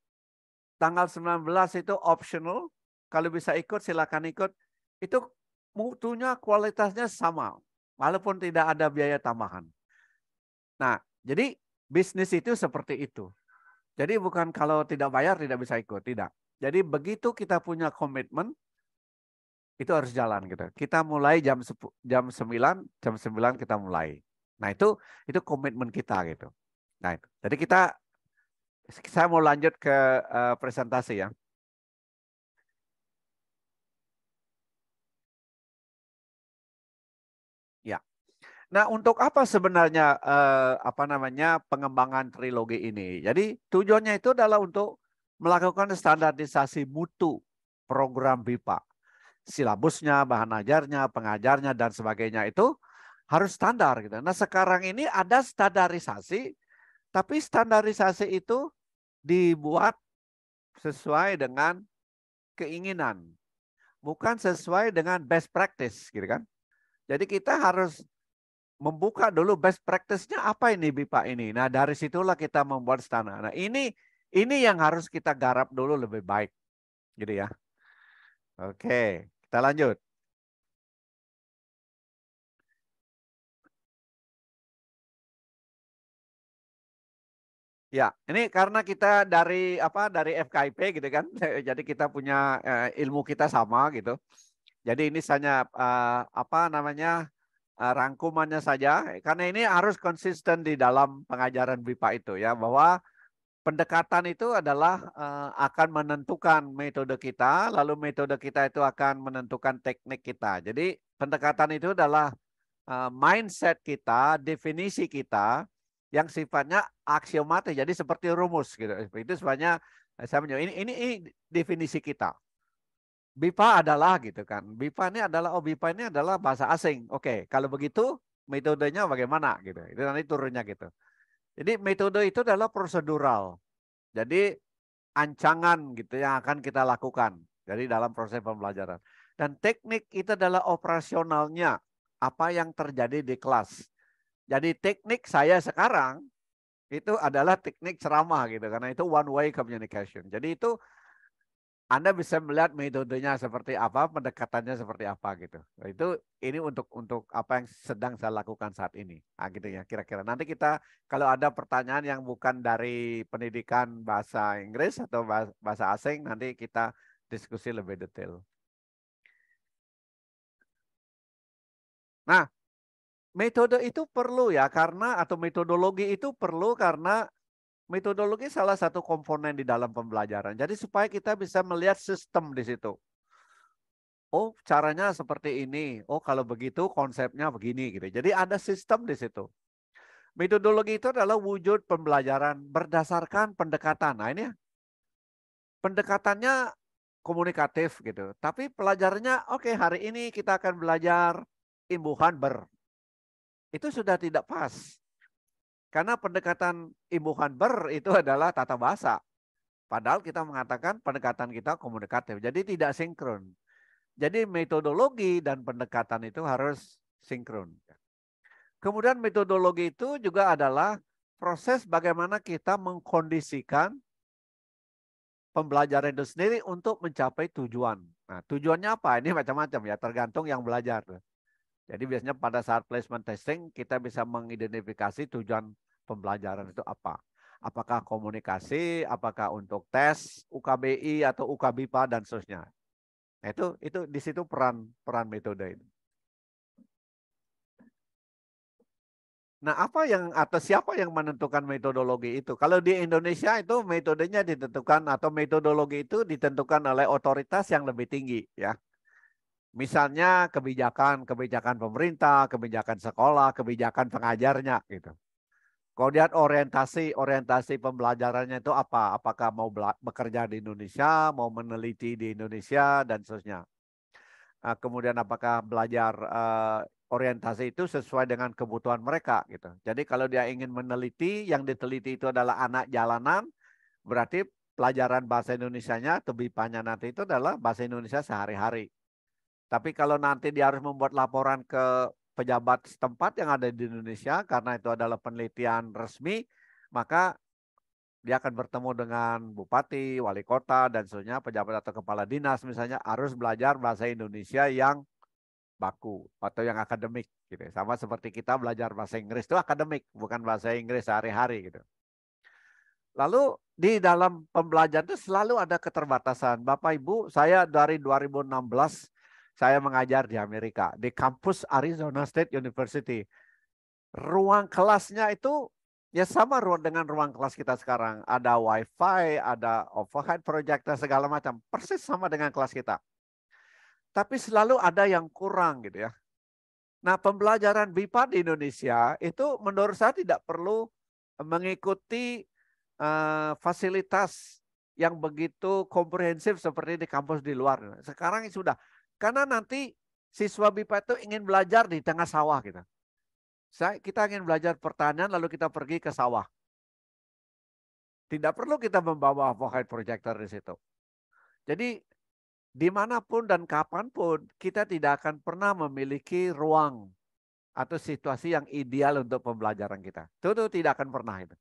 tanggal 19 itu optional, kalau bisa ikut silakan ikut. Itu mutunya kualitasnya sama, walaupun tidak ada biaya tambahan. Nah, jadi bisnis itu seperti itu. Jadi bukan kalau tidak bayar tidak bisa ikut, tidak. Jadi begitu kita punya komitmen, itu harus jalan gitu. Kita mulai jam 9 kita mulai. Nah, itu komitmen kita gitu. Nah, itu. Jadi saya mau lanjut ke presentasi ya. Ya. Nah, untuk apa sebenarnya pengembangan trilogi ini? Jadi tujuannya itu adalah untuk melakukan standarisasi mutu program BIPA. Silabusnya, bahan ajarnya, pengajarnya dan sebagainya itu harus standar gitu. Nah, sekarang ini ada standarisasi, tapi standarisasi itu dibuat sesuai dengan keinginan, bukan sesuai dengan best practice gitu kan. Jadi kita harus membuka dulu best practice-nya apa ini BIPA ini. Nah, dari situlah kita membuat standar. Nah, ini yang harus kita garap dulu lebih baik. Gitu ya. Oke, kita lanjut. Ya, ini karena kita dari FKIP gitu kan. Jadi kita punya ilmu kita sama gitu. Jadi ini hanya rangkumannya saja karena ini harus konsisten di dalam pengajaran BIPA itu ya, bahwa pendekatan itu adalah akan menentukan metode kita, lalu metode kita itu akan menentukan teknik kita. Jadi pendekatan itu adalah mindset kita, definisi kita yang sifatnya aksiomatis. Jadi seperti rumus gitu. Itu sebenarnya saya menyebut ini definisi kita. BIPA adalah gitu kan. BIPA ini adalah bahasa asing. Oke, kalau begitu metodenya bagaimana gitu. Itu nanti turunnya gitu. Jadi metode itu adalah prosedural. Jadi ancangan gitu yang akan kita lakukan dari dalam proses pembelajaran. Dan teknik itu adalah operasionalnya, apa yang terjadi di kelas. Jadi teknik saya sekarang itu adalah teknik ceramah gitu, karena itu one way communication. Jadi itu Anda bisa melihat metodenya seperti apa, pendekatannya seperti apa gitu. Itu ini untuk apa yang sedang saya lakukan saat ini. Nah, gitu ya kira-kira. Nanti kita kalau ada pertanyaan yang bukan dari pendidikan bahasa Inggris atau bahasa asing, nanti kita diskusi lebih detail. Nah, metode itu perlu ya karena atau metodologi itu perlu karena metodologi salah satu komponen di dalam pembelajaran. Jadi supaya kita bisa melihat sistem di situ. Oh, caranya seperti ini. Oh, kalau begitu konsepnya begini gitu. Jadi ada sistem di situ. Metodologi itu adalah wujud pembelajaran berdasarkan pendekatan. Nah, ini pendekatannya komunikatif gitu. Tapi pelajarannya oke, hari ini kita akan belajar imbuhan ber. itu sudah tidak pas. Karena pendekatan Ibu Hanber itu adalah tata bahasa. Padahal kita mengatakan pendekatan kita komunikatif. Jadi tidak sinkron. Jadi metodologi dan pendekatan itu harus sinkron. Kemudian metodologi itu juga adalah proses bagaimana kita mengkondisikan pembelajaran itu sendiri untuk mencapai tujuan. Nah, tujuannya apa? Ini macam-macam ya, tergantung yang belajar. Jadi biasanya pada saat placement testing kita bisa mengidentifikasi tujuan pembelajaran itu apa. Apakah komunikasi, apakah untuk tes UKBI atau UKBIPA dan seterusnya. Nah, itu di situ peran metode itu. Nah, apa yang atau siapa yang menentukan metodologi itu? Kalau di Indonesia itu metodenya ditentukan atau metodologi itu ditentukan oleh otoritas yang lebih tinggi ya. Misalnya kebijakan pemerintah, kebijakan sekolah, kebijakan pengajarnya gitu. Kemudian orientasi pembelajarannya itu apa? Apakah mau bekerja di Indonesia, mau meneliti di Indonesia dan seterusnya. Kemudian apakah belajar orientasi itu sesuai dengan kebutuhan mereka gitu. Jadi kalau dia ingin meneliti, yang diteliti itu adalah anak jalanan, berarti pelajaran bahasa Indonesianya atau BIPA-nya nanti itu adalah bahasa Indonesia sehari-hari. Tapi kalau nanti dia harus membuat laporan ke pejabat setempat yang ada di Indonesia karena itu adalah penelitian resmi, maka dia akan bertemu dengan bupati, wali kota, dan seterusnya, pejabat atau kepala dinas misalnya harus belajar bahasa Indonesia yang baku atau yang akademik gitu. Sama seperti kita belajar bahasa Inggris itu akademik, bukan bahasa Inggris sehari-hari gitu. Lalu di dalam pembelajaran itu selalu ada keterbatasan. Bapak Ibu, saya dari 2016 saya mengajar di Amerika di kampus Arizona State University. Ruang kelasnya itu ya sama dengan ruang kelas kita sekarang. Ada wifi, ada overhead projector segala macam. Persis sama dengan kelas kita. Tapi selalu ada yang kurang gitu ya. Nah, pembelajaran BIPA di Indonesia itu menurut saya tidak perlu mengikuti fasilitas yang begitu komprehensif seperti di kampus di luar. Sekarang sudah. Karena nanti siswa BIPA itu ingin belajar di tengah sawah gitu. Kita ingin belajar pertanian lalu kita pergi ke sawah. Tidak perlu kita membawa overhead projector di situ. Jadi dimanapun dan kapanpun kita tidak akan pernah memiliki ruang atau situasi yang ideal untuk pembelajaran kita. Itu tidak akan pernah itu.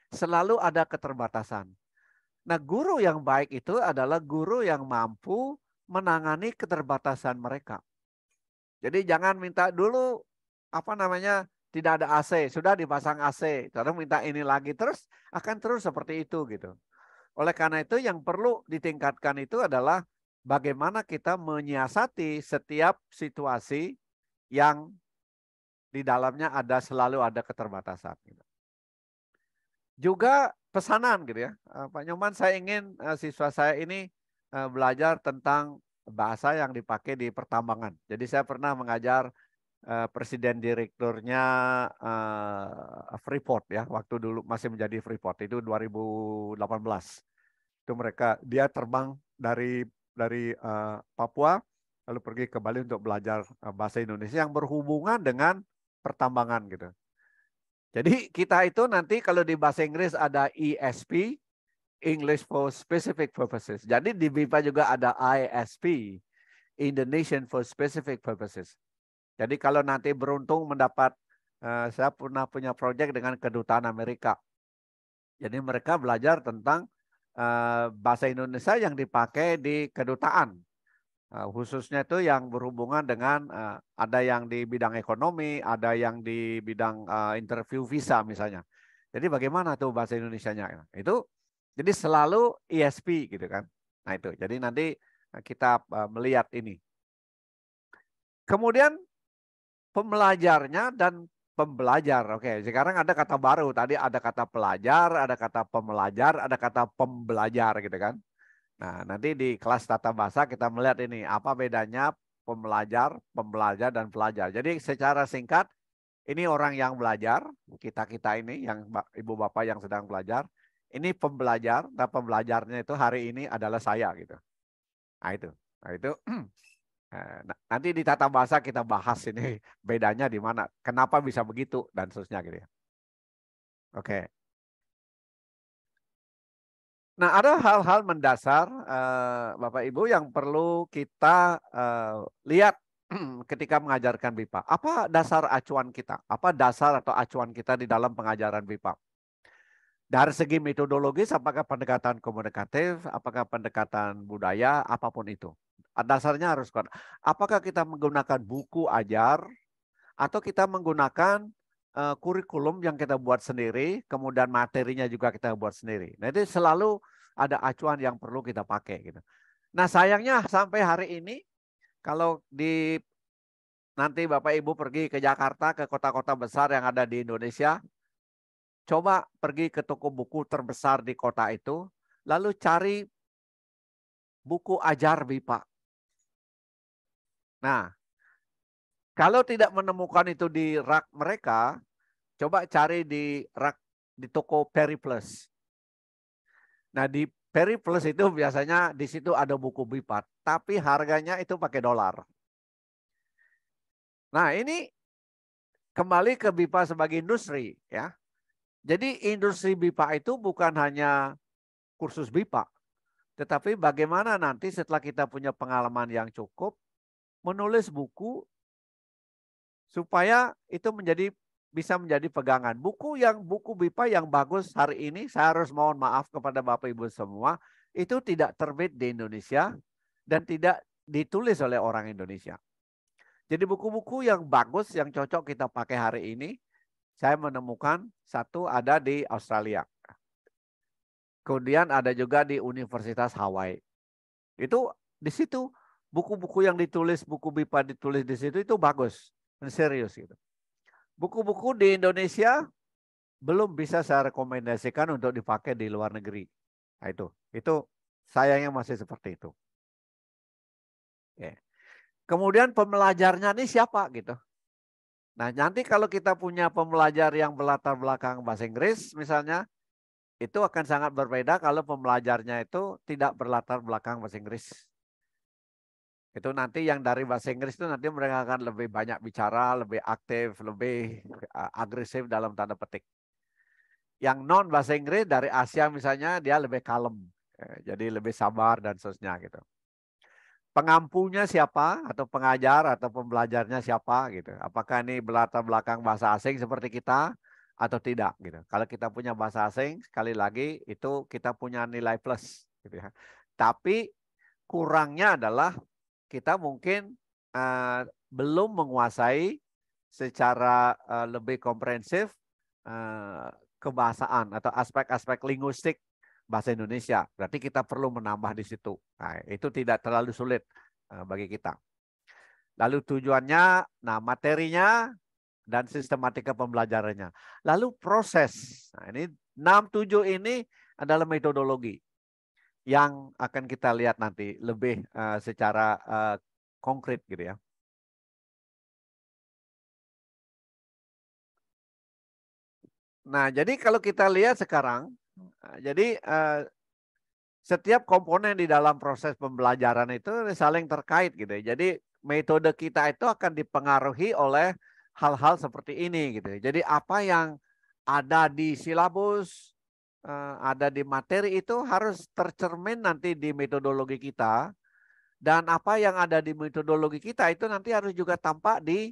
Selalu ada keterbatasan. Nah, guru yang baik itu adalah guru yang mampu menangani keterbatasan mereka. Jadi jangan minta dulu tidak ada AC, sudah dipasang AC, terus minta ini lagi terus akan terus seperti itu gitu. Oleh karena itu yang perlu ditingkatkan itu adalah bagaimana kita menyiasati setiap situasi yang di dalamnya selalu ada keterbatasan. Gitu. Juga pesanan gitu ya. Pak Nyoman, saya ingin siswa saya ini belajar tentang bahasa yang dipakai di pertambangan. Jadi saya pernah mengajar presiden direkturnya Freeport ya, waktu dulu masih menjadi Freeport, itu 2018. Itu dia terbang dari Papua lalu pergi ke Bali untuk belajar bahasa Indonesia yang berhubungan dengan pertambangan gitu. Jadi kita itu nanti kalau di bahasa Inggris ada ESP, English for Specific Purposes. Jadi di BIPA juga ada ISP, Indonesian for Specific Purposes. Jadi kalau nanti beruntung mendapat, saya pernah punya proyek dengan Kedutaan Amerika. Jadi mereka belajar tentang bahasa Indonesia yang dipakai di kedutaan. Khususnya itu yang berhubungan dengan ada yang di bidang ekonomi, ada yang di bidang interview visa misalnya. Jadi bagaimana tuh bahasa Indonesianya? Itu jadi selalu ESP gitu kan. Nah itu. Jadi nanti kita melihat ini. Kemudian pembelajarnya dan pembelajar. Oke, sekarang ada kata baru. Tadi ada kata pelajar, ada kata pembelajar, ada kata pembelajar gitu kan. Nah, nanti di kelas tata bahasa kita melihat ini apa bedanya pembelajar, pembelajar, dan pelajar. Jadi secara singkat, ini orang yang belajar, kita ini, yang ibu bapak yang sedang belajar, ini pembelajar, dan pembelajarnya itu hari ini adalah saya gitu. Nah itu Nanti di tata bahasa kita bahas ini bedanya di mana, kenapa bisa begitu dan seterusnya gitu ya. Oke. Nah, ada hal-hal mendasar Bapak Ibu yang perlu kita lihat ketika mengajarkan BIPA. Apa dasar acuan kita? Apa dasar atau acuan kita di dalam pengajaran BIPA? Dari segi metodologis, apakah pendekatan komunikatif, apakah pendekatan budaya, apapun itu. Dasarnya harus kuat. Apakah kita menggunakan buku ajar, atau kita menggunakan kurikulum yang kita buat sendiri, kemudian materinya juga kita buat sendiri. Nah, itu selalu ada acuan yang perlu kita pakai gitu. Nah, sayangnya sampai hari ini kalau nanti Bapak Ibu pergi ke Jakarta, ke kota-kota besar yang ada di Indonesia, coba pergi ke toko buku terbesar di kota itu, lalu cari buku ajar BIPA. Nah, kalau tidak menemukan itu di rak mereka, coba cari di rak di toko Periplus. Nah, di Periplus itu biasanya di situ ada buku BIPA, tapi harganya itu pakai dolar. Nah, ini kembali ke BIPA sebagai industri ya. Jadi industri BIPA itu bukan hanya kursus BIPA, tetapi bagaimana nanti setelah kita punya pengalaman yang cukup menulis buku supaya itu bisa menjadi pegangan. Buku BIPA yang bagus hari ini, saya harus mohon maaf kepada Bapak Ibu semua, itu tidak terbit di Indonesia dan tidak ditulis oleh orang Indonesia. Jadi buku-buku yang bagus, yang cocok kita pakai hari ini, saya menemukan satu ada di Australia. Kemudian ada juga di Universitas Hawaii. Itu di situ buku-buku yang ditulis, buku BIPA ditulis di situ itu bagus, serius gitu. Buku-buku di Indonesia belum bisa saya rekomendasikan untuk dipakai di luar negeri. Nah, itu sayangnya masih seperti itu. Oke. Kemudian pembelajarnya ini siapa gitu. Nah, nanti kalau kita punya pembelajar yang berlatar belakang bahasa Inggris misalnya, itu akan sangat berbeda kalau pembelajarnya itu tidak berlatar belakang bahasa Inggris. Itu nanti yang dari bahasa Inggris itu nanti mereka akan lebih banyak bicara, lebih aktif, lebih agresif dalam tanda petik. Yang non bahasa Inggris dari Asia misalnya dia lebih kalem, jadi lebih sabar dan seterusnya gitu. Pengampunya siapa atau pengajar atau pembelajarnya siapa gitu. Apakah ini berlatar belakang bahasa asing seperti kita atau tidak gitu. Kalau kita punya bahasa asing sekali lagi itu kita punya nilai plus gitu ya. Tapi kurangnya adalah kita mungkin belum menguasai secara lebih komprehensif kebahasaan atau aspek-aspek linguistik bahasa Indonesia. Berarti kita perlu menambah di situ. Nah, itu tidak terlalu sulit bagi kita. Lalu tujuannya, nah materinya dan sistematika pembelajarannya. Lalu proses. Nah, ini 6-7 ini adalah metodologi yang akan kita lihat nanti lebih secara konkret gitu ya. Nah, jadi kalau kita lihat sekarang, jadi setiap komponen di dalam proses pembelajaran itu saling terkait gitu ya. Jadi metode kita itu akan dipengaruhi oleh hal-hal seperti ini gitu ya. Jadi apa yang ada di silabus, ada di materi itu harus tercermin nanti di metodologi kita. Dan apa yang ada di metodologi kita itu nanti harus juga tampak di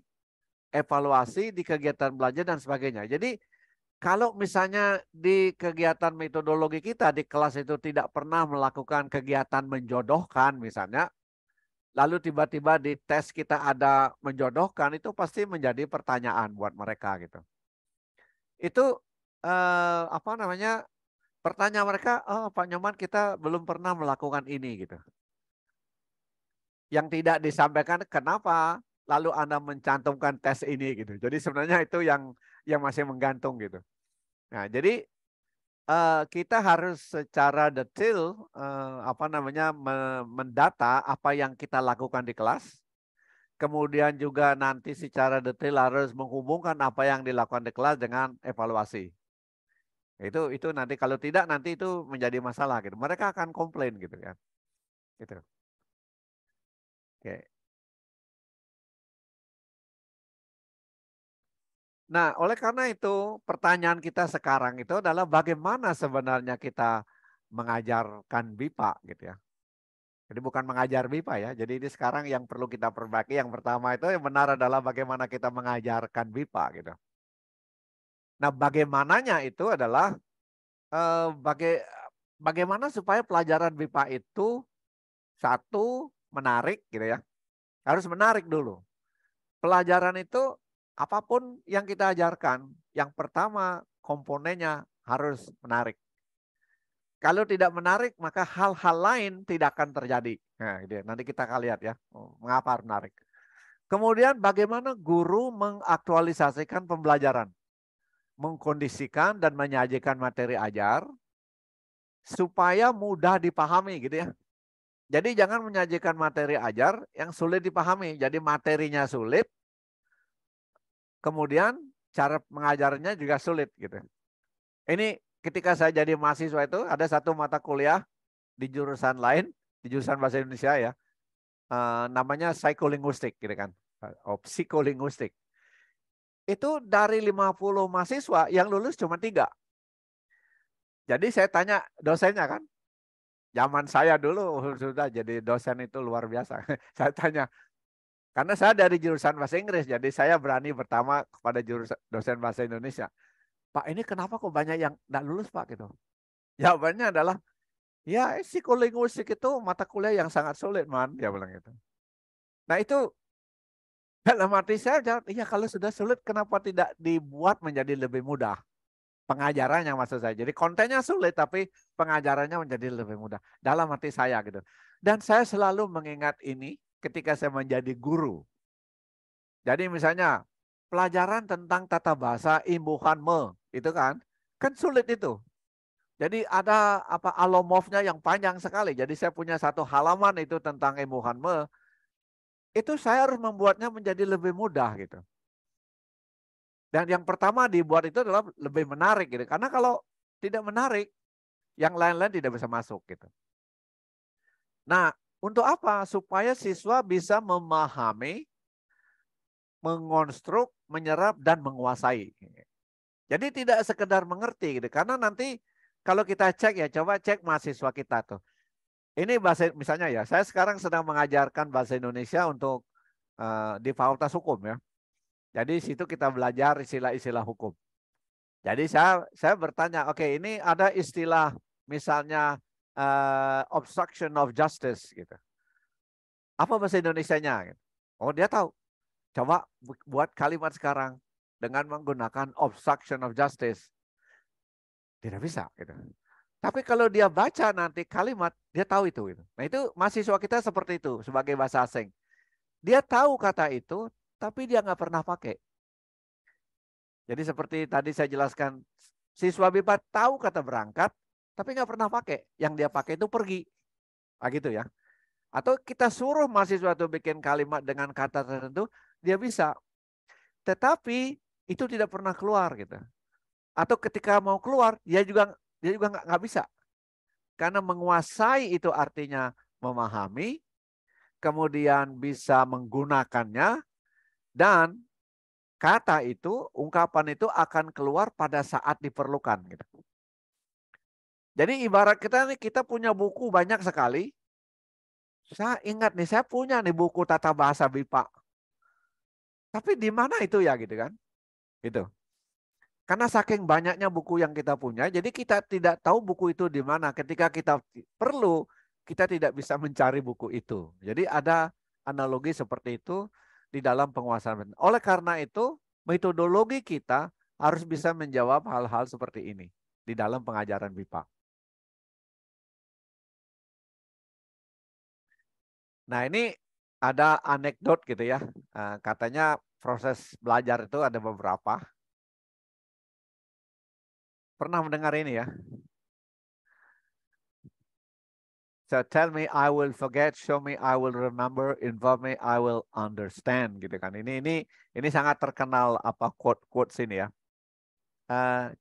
evaluasi, di kegiatan belajar dan sebagainya. Jadi kalau misalnya di kegiatan metodologi kita di kelas itu tidak pernah melakukan kegiatan menjodohkan misalnya, lalu tiba-tiba di tes kita ada menjodohkan, itu pasti menjadi pertanyaan buat mereka gitu. Itu apa namanya? Pertanyaan mereka, oh Pak Nyoman kita belum pernah melakukan ini gitu. Yang tidak disampaikan kenapa lalu Anda mencantumkan tes ini gitu. Jadi sebenarnya itu yang masih menggantung gitu. Nah, jadi kita harus secara detail apa namanya mendata apa yang kita lakukan di kelas. Kemudian juga nanti secara detail harus menghubungkan apa yang dilakukan di kelas dengan evaluasi. Itu nanti kalau tidak nanti itu menjadi masalah gitu. Mereka akan komplain gitu kan. Gitu. Oke. Nah, oleh karena itu pertanyaan kita sekarang itu adalah bagaimana sebenarnya kita mengajarkan BIPA gitu ya. Jadi bukan mengajar BIPA ya. Jadi ini sekarang yang perlu kita perbaiki. Yang pertama itu yang benar adalah bagaimana kita mengajarkan BIPA gitu. Nah, bagaimananya itu adalah eh, baga- bagaimana supaya pelajaran BIPA itu satu menarik gitu ya. Harus menarik dulu. Pelajaran itu apapun yang kita ajarkan, yang pertama komponennya harus menarik. Kalau tidak menarik, maka hal-hal lain tidak akan terjadi. Nah, gitu ya. Nanti kita akan lihat ya, mengapa harus menarik. Kemudian bagaimana guru mengaktualisasikan pembelajaran, mengkondisikan dan menyajikan materi ajar supaya mudah dipahami gitu ya. Jadi jangan menyajikan materi ajar yang sulit dipahami. Jadi materinya sulit, kemudian cara mengajarnya juga sulit gitu. Ini ketika saya jadi mahasiswa itu ada satu mata kuliah di jurusan lain, di jurusan bahasa Indonesia ya, namanya psikolinguistik gitu kan, psikolinguistik. Itu dari 50 mahasiswa yang lulus cuma 3. Jadi saya tanya dosennya kan, zaman saya dulu sudah jadi dosen itu luar biasa. Saya tanya, karena saya dari jurusan bahasa Inggris, jadi saya berani pertama kepada jurusan dosen bahasa Indonesia. Pak, ini kenapa kok banyak yang nggak lulus Pak gitu? Jawabannya adalah, ya psikolinguistik itu mata kuliah yang sangat sulit man, dia bilang gitu. Nah itu dalam hati saya jawab, iya kalau sudah sulit kenapa tidak dibuat menjadi lebih mudah? Pengajarannya maksud saya. Jadi kontennya sulit tapi pengajarannya menjadi lebih mudah. Dalam hati saya gitu. Dan saya selalu mengingat ini ketika saya menjadi guru. Jadi misalnya pelajaran tentang tata bahasa imbuhan me, itu kan sulit itu. Jadi ada apa alomorfnya yang panjang sekali. Jadi saya punya satu halaman itu tentang imbuhan me. Itu saya harus membuatnya menjadi lebih mudah gitu. Dan yang pertama dibuat itu adalah lebih menarik gitu. Karena kalau tidak menarik, yang lain-lain tidak bisa masuk gitu. Nah, untuk apa? Supaya siswa bisa memahami, mengonstruk, menyerap dan menguasai. Jadi tidak sekedar mengerti gitu. Karena nanti kalau kita cek ya, coba cek mahasiswa kita tuh. Ini bahasa misalnya ya, saya sekarang sedang mengajarkan bahasa Indonesia untuk di Fakultas Hukum ya. Jadi situ kita belajar istilah-istilah hukum. Jadi saya bertanya, oke, ini ada istilah misalnya obstruction of justice gitu. Apa bahasa Indonesianya? Gitu. Oh, dia tahu. Coba buat kalimat sekarang dengan menggunakan obstruction of justice. Tidak bisa gitu. Tapi kalau dia baca nanti kalimat, dia tahu itu gitu. Nah, itu mahasiswa kita seperti itu sebagai bahasa asing. Dia tahu kata itu, tapi dia nggak pernah pakai. Jadi seperti tadi saya jelaskan, siswa BIPA tahu kata berangkat, tapi nggak pernah pakai. Yang dia pakai itu pergi. Nah, gitu ya. Atau kita suruh mahasiswa itu bikin kalimat dengan kata tertentu, dia bisa. Tetapi itu tidak pernah keluar gitu. Atau ketika mau keluar, dia juga nggak bisa. Karena menguasai itu artinya memahami, kemudian bisa menggunakannya, dan kata itu, ungkapan itu akan keluar pada saat diperlukan. Gitu. Jadi ibarat kita nih, kita punya buku banyak sekali. Saya ingat nih, saya punya nih buku tata bahasa BIPA. Tapi di mana itu ya gitu kan? Gitu. Karena saking banyaknya buku yang kita punya, jadi kita tidak tahu buku itu di mana. Ketika kita perlu, kita tidak bisa mencari buku itu. Jadi ada analogi seperti itu di dalam penguasaan. Oleh karena itu, metodologi kita harus bisa menjawab hal-hal seperti ini di dalam pengajaran BIPA. Nah, ini ada anekdot gitu ya. Katanya proses belajar itu ada beberapa. Pernah mendengar ini ya? So tell me I will forget, show me I will remember, involve me I will understand gitu kan. Ini sangat terkenal apa quote sini ya.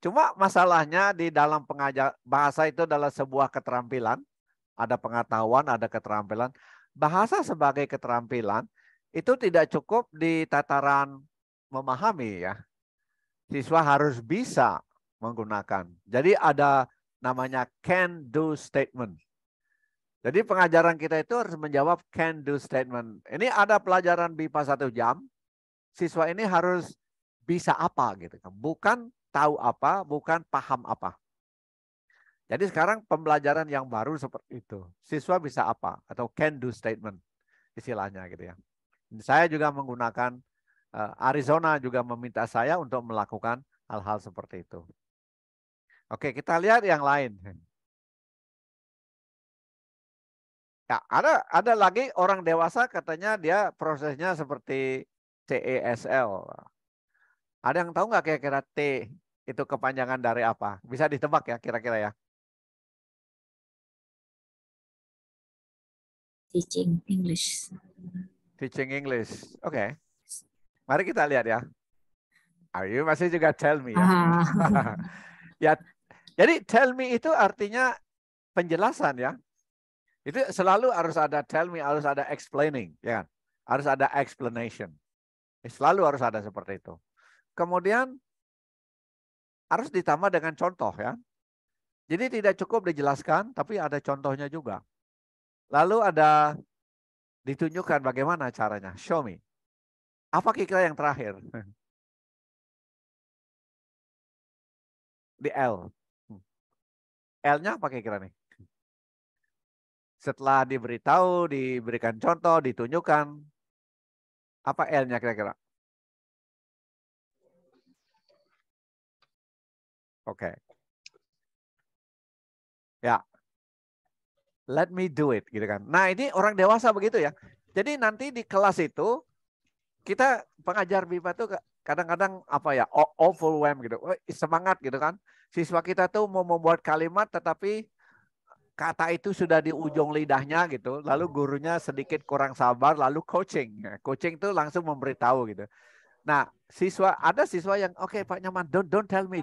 Cuma masalahnya di dalam pengajar bahasa itu adalah sebuah keterampilan, ada pengetahuan, ada keterampilan. Bahasa sebagai keterampilan itu tidak cukup di tataran memahami ya. Siswa harus bisa menggunakan. Jadi ada namanya can do statement. Jadi pengajaran kita itu harus menjawab can do statement. Ini ada pelajaran BIPA 1 jam. Siswa ini harus bisa apa gitu kan. Bukan tahu apa, bukan paham apa. Jadi sekarang pembelajaran yang baru seperti itu. Siswa bisa apa atau can do statement istilahnya gitu ya. Saya juga menggunakan Arizona juga meminta saya untuk melakukan hal-hal seperti itu. Oke, kita lihat yang lain. Ya, ada lagi orang dewasa katanya dia prosesnya seperti CESL. Ada yang tahu nggak kira-kira T itu kepanjangan dari apa? Bisa ditebak ya kira-kira ya. Teaching English. Teaching English. Oke. Mari kita lihat ya. Ayo masih juga tell me ya. Ya. Jadi tell me itu artinya penjelasan ya. Itu selalu harus ada tell me, harus ada explaining, ya kan? Harus ada explanation. Selalu harus ada seperti itu. Kemudian harus ditambah dengan contoh ya. Jadi tidak cukup dijelaskan, tapi ada contohnya juga. Lalu ada ditunjukkan bagaimana caranya. Show me. Apa kira-kira yang terakhir? Di L. L-nya apa kira-kira nih? Setelah diberitahu, diberikan contoh, ditunjukkan. Apa L-nya kira-kira? Oke. Ya. Let me do it gitu kan. Nah, ini orang dewasa begitu ya. Jadi nanti di kelas itu kita pengajar BIPA tuh kadang-kadang apa ya, overwhelm gitu. Semangat gitu kan. Siswa kita tuh mau membuat kalimat tetapi kata itu sudah di ujung lidahnya gitu. Lalu gurunya sedikit kurang sabar lalu coaching. Coaching tuh langsung memberitahu gitu. Nah, ada siswa yang oke, Pak Nyaman, don't tell me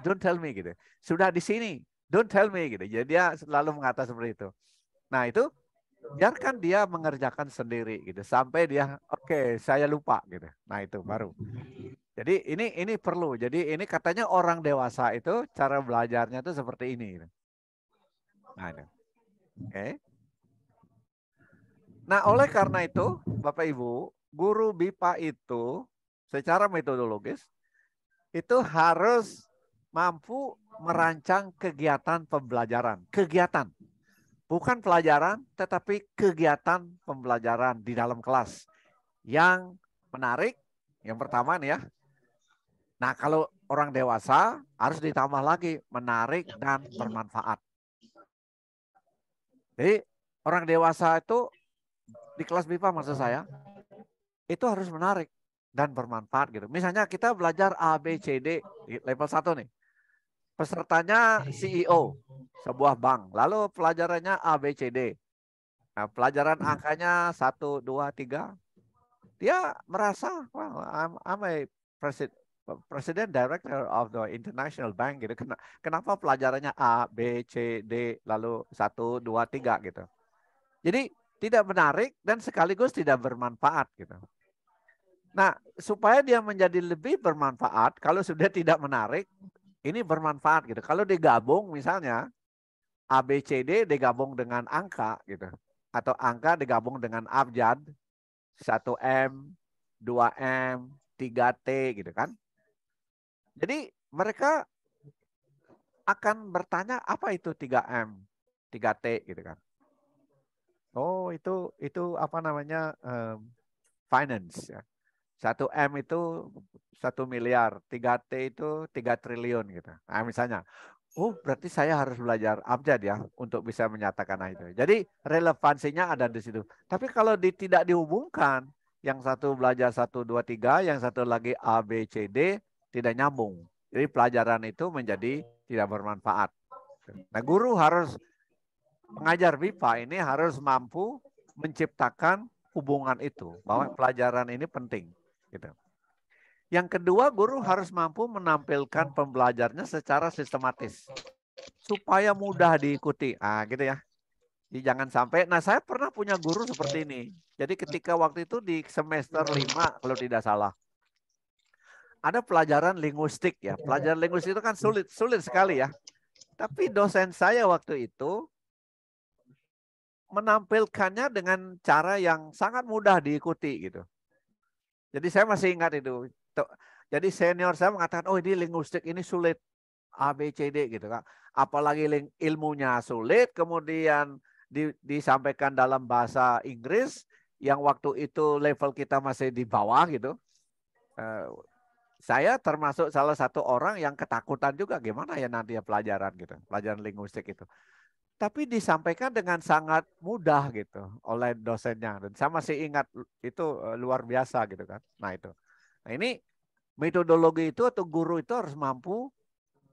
gitu. Sudah di sini, don't tell me gitu. Jadi dia selalu mengatakan seperti itu. Nah, itu biarkan dia mengerjakan sendiri gitu sampai dia oke, saya lupa gitu. Nah, itu baru. Jadi ini perlu. Jadi ini katanya orang dewasa itu cara belajarnya itu seperti ini gitu. Nah, itu. Oke. Nah, oleh karena itu, Bapak Ibu, guru BIPA itu secara metodologis itu harus mampu merancang kegiatan pembelajaran. Kegiatan. Bukan pelajaran, tetapi kegiatan pembelajaran di dalam kelas. Yang menarik, yang pertama nih ya. Nah, kalau orang dewasa harus ditambah lagi menarik dan bermanfaat. Jadi orang dewasa itu di kelas BIPA maksud saya, itu harus menarik dan bermanfaat gitu. Misalnya kita belajar A, B, C, D level 1 nih. Pesertanya CEO sebuah bank. Lalu pelajarannya A, B, C, D. Nah, pelajaran angkanya 1, 2, 3. Dia merasa, well, I'm a president director of the international bank gitu. Kenapa pelajarannya A, B, C, D, lalu 1, 2, 3 gitu. Jadi tidak menarik dan sekaligus tidak bermanfaat gitu. Nah, supaya dia menjadi lebih bermanfaat, kalau sudah tidak menarik, ini bermanfaat gitu. Kalau digabung misalnya A, B, C, D digabung dengan angka gitu. Atau angka digabung dengan abjad, 1M, 2M, 3T gitu kan. Jadi mereka akan bertanya apa itu 3M, 3T gitu kan. Oh, itu apa namanya? Finance ya. 1M itu 1 miliar, 3T itu 3 triliun gitu. Nah, misalnya, oh berarti saya harus belajar abjad ya untuk bisa menyatakan itu. Jadi relevansinya ada di situ. Tapi kalau tidak dihubungkan, yang satu belajar 1, 2, 3, yang satu lagi A, B, C, D, tidak nyambung. Jadi pelajaran itu menjadi tidak bermanfaat. Nah, guru harus, pengajar BIPA ini harus mampu menciptakan hubungan itu, bahwa pelajaran ini penting. Gitu. Yang kedua, guru harus mampu menampilkan pembelajarnya secara sistematis supaya mudah diikuti. Ah, gitu ya. Jadi jangan sampai. Nah, saya pernah punya guru seperti ini. Jadi ketika waktu itu di semester 5 kalau tidak salah. ada pelajaran linguistik ya. Pelajaran linguistik itu kan sulit sekali ya. Tapi dosen saya waktu itu menampilkannya dengan cara yang sangat mudah diikuti gitu. Jadi saya masih ingat itu. Jadi senior saya mengatakan, oh ini linguistik ini sulit. A, B, C, D gitu kan. Apalagi ilmunya sulit, kemudian disampaikan dalam bahasa Inggris, yang waktu itu level kita masih di bawah gitu. Saya termasuk salah satu orang yang ketakutan juga, gimana ya nanti ya pelajaran gitu, pelajaran linguistik itu. Tapi disampaikan dengan sangat mudah gitu oleh dosennya. Dan saya masih ingat itu luar biasa gitu kan. Nah itu. Nah ini metodologi itu atau guru itu harus mampu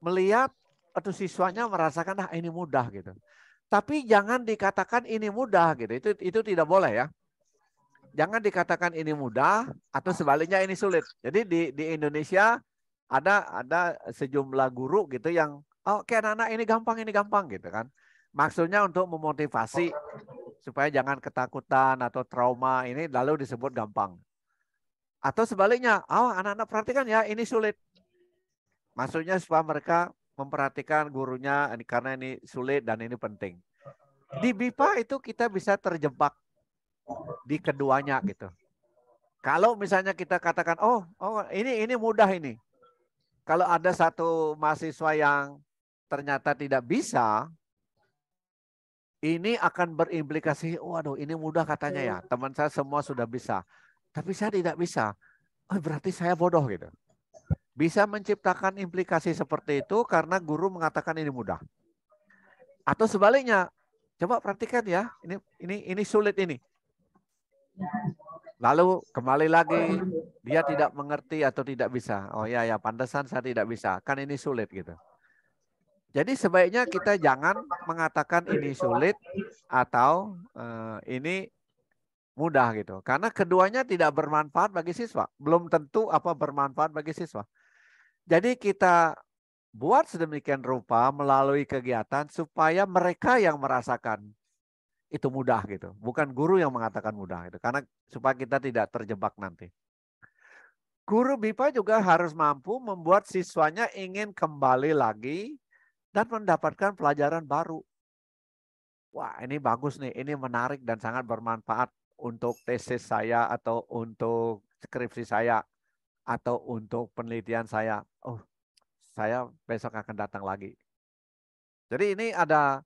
melihat atau siswanya merasakan ini mudah gitu. Tapi jangan dikatakan ini mudah gitu. Itu tidak boleh ya. Jangan dikatakan ini mudah atau sebaliknya ini sulit. Jadi di Indonesia ada sejumlah guru gitu yang oke anak-anak ini gampang gitu kan. Maksudnya untuk memotivasi supaya jangan ketakutan atau trauma ini lalu disebut gampang. Atau sebaliknya, anak-anak perhatikan ya ini sulit. Maksudnya supaya mereka memperhatikan gurunya karena ini sulit dan ini penting. Di BIPA itu kita bisa terjebak di keduanya gitu. Kalau misalnya kita katakan, oh ini mudah ini. Kalau ada satu mahasiswa yang ternyata tidak bisa, ini akan berimplikasi, waduh ini mudah katanya ya, teman saya semua sudah bisa. Tapi saya tidak bisa, berarti saya bodoh gitu. Bisa menciptakan implikasi seperti itu karena guru mengatakan ini mudah. Atau sebaliknya, coba perhatikan ya, ini sulit ini. Lalu kembali lagi, dia tidak mengerti atau tidak bisa. Oh ya, pantesan saya tidak bisa. Kan ini sulit gitu. Jadi sebaiknya kita jangan mengatakan ini sulit atau ini mudah gitu. Karena keduanya tidak bermanfaat bagi siswa. Belum tentu apa bermanfaat bagi siswa. Jadi kita buat sedemikian rupa melalui kegiatan supaya mereka yang merasakan itu mudah gitu. Bukan guru yang mengatakan mudah gitu. Karena supaya kita tidak terjebak nanti. Guru BIPA juga harus mampu membuat siswanya ingin kembali lagi dan mendapatkan pelajaran baru. Wah, ini bagus nih, ini menarik dan sangat bermanfaat untuk tesis saya atau untuk skripsi saya atau untuk penelitian saya. Oh, saya besok akan datang lagi. Jadi ini ada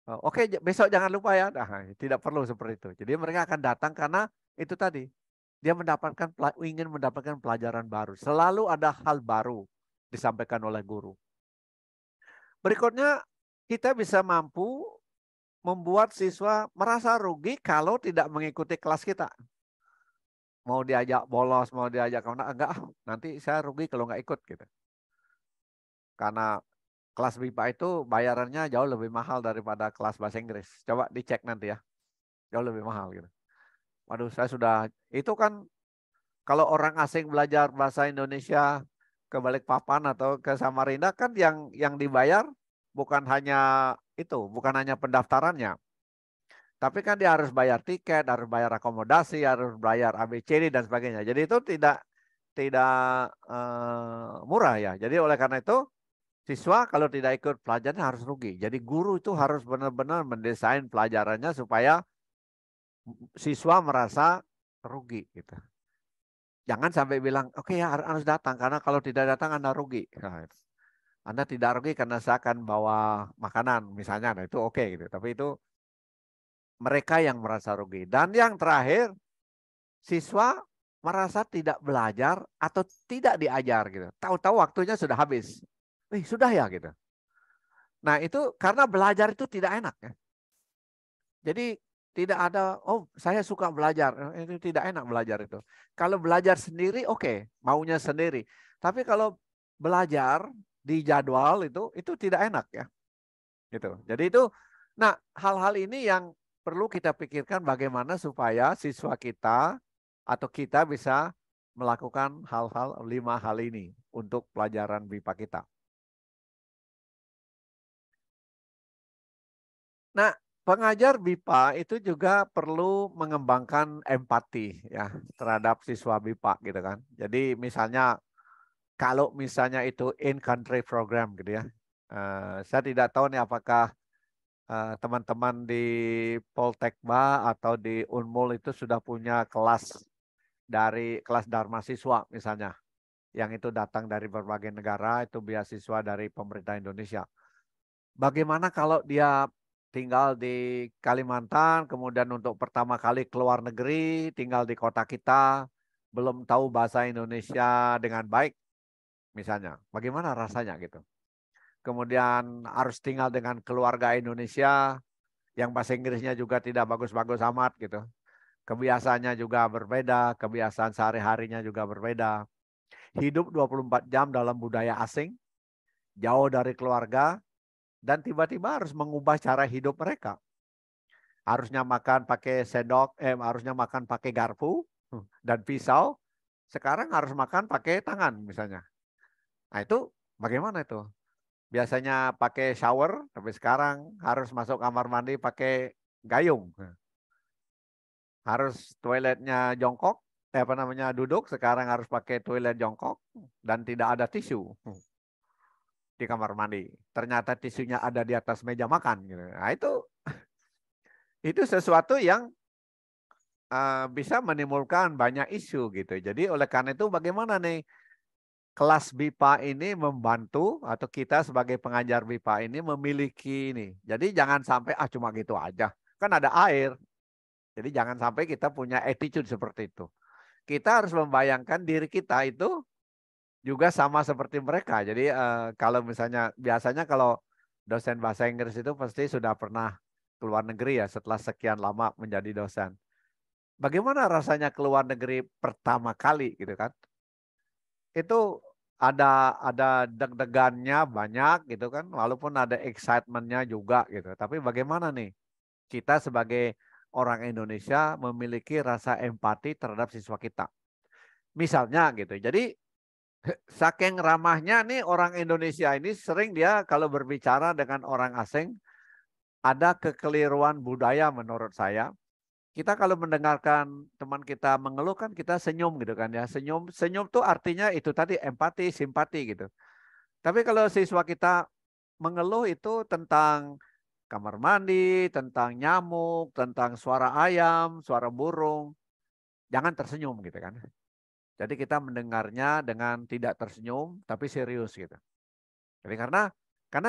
oke, besok jangan lupa ya. Nah, tidak perlu seperti itu. Jadi mereka akan datang karena itu tadi. Dia ingin mendapatkan pelajaran baru. Selalu ada hal baru disampaikan oleh guru. Berikutnya, kita bisa mampu membuat siswa merasa rugi kalau tidak mengikuti kelas kita. Mau diajak bolos, mau diajak kemana, enggak, nanti saya rugi kalau nggak ikut gitu. Karena kelas BIPA itu bayarannya jauh lebih mahal daripada kelas bahasa Inggris. Coba dicek nanti ya. Jauh lebih mahal gitu. Waduh, saya sudah, itu kan kalau orang asing belajar bahasa Indonesia ke Balikpapan atau ke Samarinda kan yang dibayar bukan hanya itu, bukan hanya pendaftarannya. Tapi kan dia harus bayar tiket, harus bayar akomodasi, harus bayar ABCD dan sebagainya. Jadi itu tidak murah ya. Jadi oleh karena itu siswa kalau tidak ikut pelajaran harus rugi. Jadi guru itu harus benar-benar mendesain pelajarannya supaya siswa merasa rugi gitu. Jangan sampai bilang, oke ya harus datang karena kalau tidak datang Anda rugi. Nah, Anda tidak rugi karena saya akan bawa makanan misalnya, nah itu oke gitu. Tapi itu mereka yang merasa rugi. Dan yang terakhir, siswa merasa tidak belajar atau tidak diajar gitu. Tahu-tahu waktunya sudah habis. Sudah ya gitu. Nah itu karena belajar itu tidak enak ya. Jadi tidak ada, saya suka belajar. Itu tidak enak belajar itu. Kalau belajar sendiri oke, maunya sendiri. Tapi kalau belajar di jadwal itu tidak enak ya. Gitu. Jadi itu, nah hal-hal ini yang perlu kita pikirkan bagaimana supaya siswa kita atau kita bisa melakukan hal-hal 5 hal ini untuk pelajaran BIPA kita. Nah, pengajar BIPA itu juga perlu mengembangkan empati ya terhadap siswa BIPA gitu kan. Jadi misalnya kalau misalnya itu in-country program gitu ya. Saya tidak tahu nih apakah teman-teman di Poltekma atau di Unmul itu sudah punya kelas dari kelas Dharma Siswa misalnya. Yang itu datang dari berbagai negara, itu beasiswa dari pemerintah Indonesia. Bagaimana kalau dia tinggal di Kalimantan, kemudian untuk pertama kali keluar negeri, tinggal di kota kita, belum tahu bahasa Indonesia dengan baik, misalnya. Bagaimana rasanya gitu? Kemudian harus tinggal dengan keluarga Indonesia, yang bahasa Inggrisnya juga tidak bagus-bagus amat gitu. Kebiasaannya juga berbeda, kebiasaan sehari-harinya juga berbeda. Hidup 24 jam dalam budaya asing, jauh dari keluarga, dan tiba-tiba harus mengubah cara hidup mereka. Harusnya makan pakai sendok, harusnya makan pakai garpu dan pisau, sekarang harus makan pakai tangan misalnya. Nah itu bagaimana itu? Biasanya pakai shower, tapi sekarang harus masuk kamar mandi pakai gayung. Harus toiletnya jongkok, duduk, sekarang harus pakai toilet jongkok dan tidak ada tisu di kamar mandi. Ternyata tisunya ada di atas meja makan. Gitu. Nah itu sesuatu yang bisa menimbulkan banyak isu gitu. Jadi oleh karena itu bagaimana nih kelas BIPA ini membantu atau kita sebagai pengajar BIPA ini memiliki ini. Jadi jangan sampai cuma gitu aja. Kan ada air. Jadi jangan sampai kita punya attitude seperti itu. Kita harus membayangkan diri kita itu juga sama seperti mereka. Jadi kalau misalnya biasanya kalau dosen bahasa Inggris itu pasti sudah pernah keluar negeri ya setelah sekian lama menjadi dosen. Bagaimana rasanya keluar negeri pertama kali gitu kan? Itu ada deg-degannya banyak gitu kan, walaupun ada excitementnya juga gitu. Tapi bagaimana nih kita sebagai orang Indonesia memiliki rasa empati terhadap siswa kita? Misalnya gitu. Jadi saking ramahnya nih orang Indonesia ini sering dia kalau berbicara dengan orang asing ada kekeliruan budaya menurut saya. Kita kalau mendengarkan teman kita mengeluh kan kita senyum gitu kan ya. Senyum tuh artinya itu tadi empati, simpati gitu. Tapi kalau siswa kita mengeluh itu tentang kamar mandi, tentang nyamuk, tentang suara ayam, suara burung, jangan tersenyum gitu kan. Jadi kita mendengarnya dengan tidak tersenyum tapi serius gitu. Jadi karena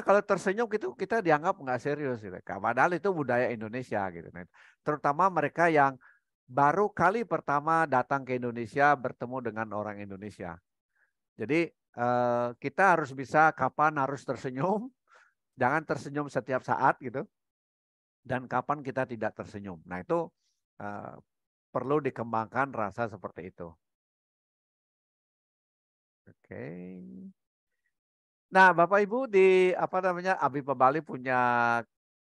kalau tersenyum gitu kita dianggap nggak serius gitu. Padahal itu budaya Indonesia gitu. Nah, terutama mereka yang baru kali pertama datang ke Indonesia bertemu dengan orang Indonesia. Jadi kita harus bisa kapan harus tersenyum, jangan tersenyum setiap saat gitu. Dan kapan kita tidak tersenyum. Nah itu perlu dikembangkan rasa seperti itu. Oke. Nah, Bapak Ibu di Abipa Bali punya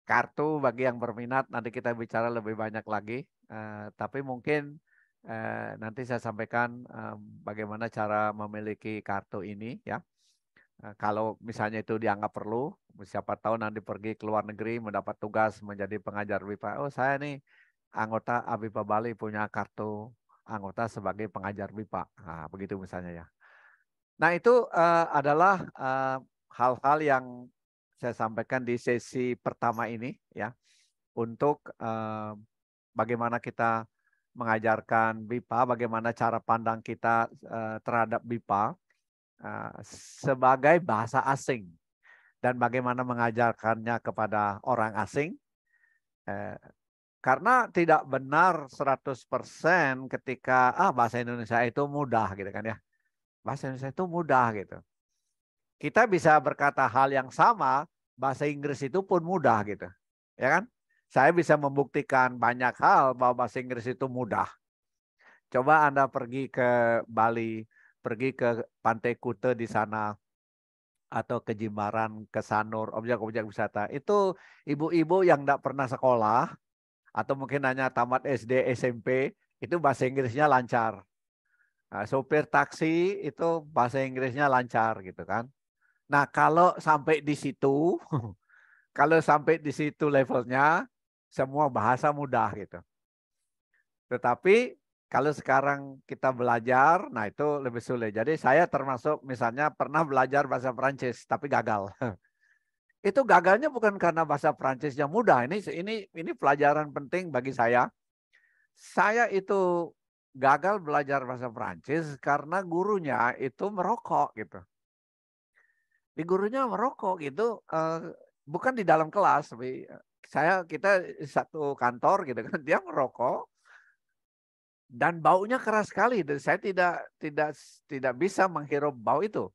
kartu bagi yang berminat. Nanti kita bicara lebih banyak lagi. Tapi mungkin nanti saya sampaikan bagaimana cara memiliki kartu ini ya. Kalau misalnya itu dianggap perlu, siapa tahu nanti pergi ke luar negeri mendapat tugas menjadi pengajar BIPA. Oh, saya nih anggota Abipa Bali punya kartu anggota sebagai pengajar BIPA. Nah, begitu misalnya ya. Nah itu adalah hal-hal yang saya sampaikan di sesi pertama ini ya untuk bagaimana kita mengajarkan BIPA, bagaimana cara pandang kita terhadap BIPA sebagai bahasa asing dan bagaimana mengajarkannya kepada orang asing. Karena tidak benar 100% ketika bahasa Indonesia itu mudah gitu kan ya. Bahasa Indonesia itu mudah gitu. Kita bisa berkata hal yang sama, bahasa Inggris itu pun mudah gitu. Ya kan? Saya bisa membuktikan banyak hal bahwa bahasa Inggris itu mudah. Coba Anda pergi ke Bali, pergi ke Pantai Kuta di sana, atau ke Jimbaran, ke Sanur, objek-objek wisata. Itu ibu-ibu yang tidak pernah sekolah, atau mungkin hanya tamat SD, SMP, itu bahasa Inggrisnya lancar. Nah, sopir taksi itu bahasa Inggrisnya lancar gitu kan. Nah, kalau sampai di situ, kalau sampai di situ levelnya, semua bahasa mudah gitu. Tetapi Kalau sekarang kita belajar, nah itu lebih sulit. Jadi saya termasuk misalnya pernah belajar bahasa Prancis tapi gagal. Itu gagalnya bukan karena bahasa Prancisnya mudah. Ini pelajaran penting bagi saya. Saya itu gagal belajar bahasa Prancis karena gurunya itu merokok gitu. Di gurunya merokok gitu, bukan di dalam kelas, tapi kita satu kantor gitu kan, dia merokok dan baunya keras sekali dan saya tidak bisa menghirup bau itu.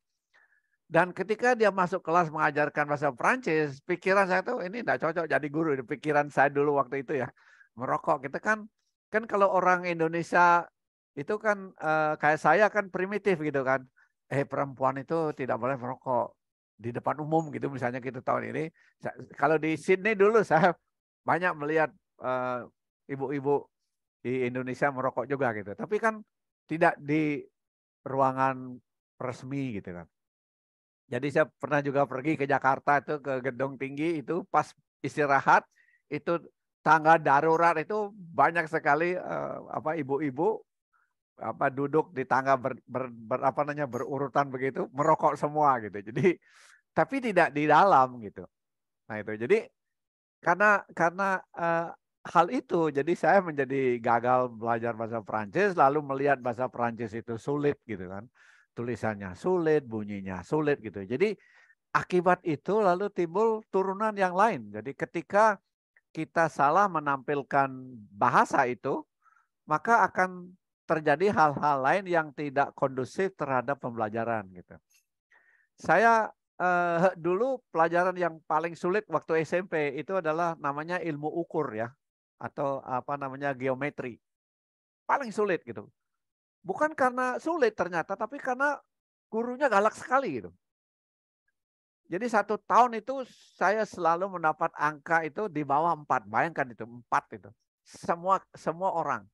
Dan ketika dia masuk kelas mengajarkan bahasa Prancis, pikiran saya tuh ini tidak cocok jadi guru. Pikiran saya dulu waktu itu ya, merokok kita kan kalau orang Indonesia itu kan kayak saya kan primitif gitu kan. Perempuan itu tidak boleh merokok di depan umum gitu misalnya gitu tahun ini. Kalau di Sydney dulu saya banyak melihat ibu-ibu di Indonesia merokok juga gitu. Tapi kan tidak di ruangan resmi gitu kan. Jadi saya pernah juga pergi ke Jakarta itu ke gedung tinggi itu pas istirahat itu tangga darurat itu banyak sekali ibu-ibu duduk di tangga berurutan begitu merokok semua gitu. Jadi tapi tidak di dalam gitu. Nah itu jadi karena hal itu jadi saya menjadi gagal belajar bahasa Prancis lalu melihat bahasa Prancis itu sulit gitu kan. Tulisannya sulit, bunyinya sulit gitu. Jadi akibat itu lalu timbul turunan yang lain. Jadi ketika kita salah menampilkan bahasa itu, maka akan terjadi hal-hal lain yang tidak kondusif terhadap pembelajaran gitu. Saya dulu pelajaran yang paling sulit waktu SMP itu adalah namanya ilmu ukur ya atau apa namanya geometri. Paling sulit gitu. Bukan karena sulit ternyata tapi karena gurunya galak sekali gitu. Jadi 1 tahun itu saya selalu mendapat angka itu di bawah 4. Bayangkan itu 4 itu. Semua orang.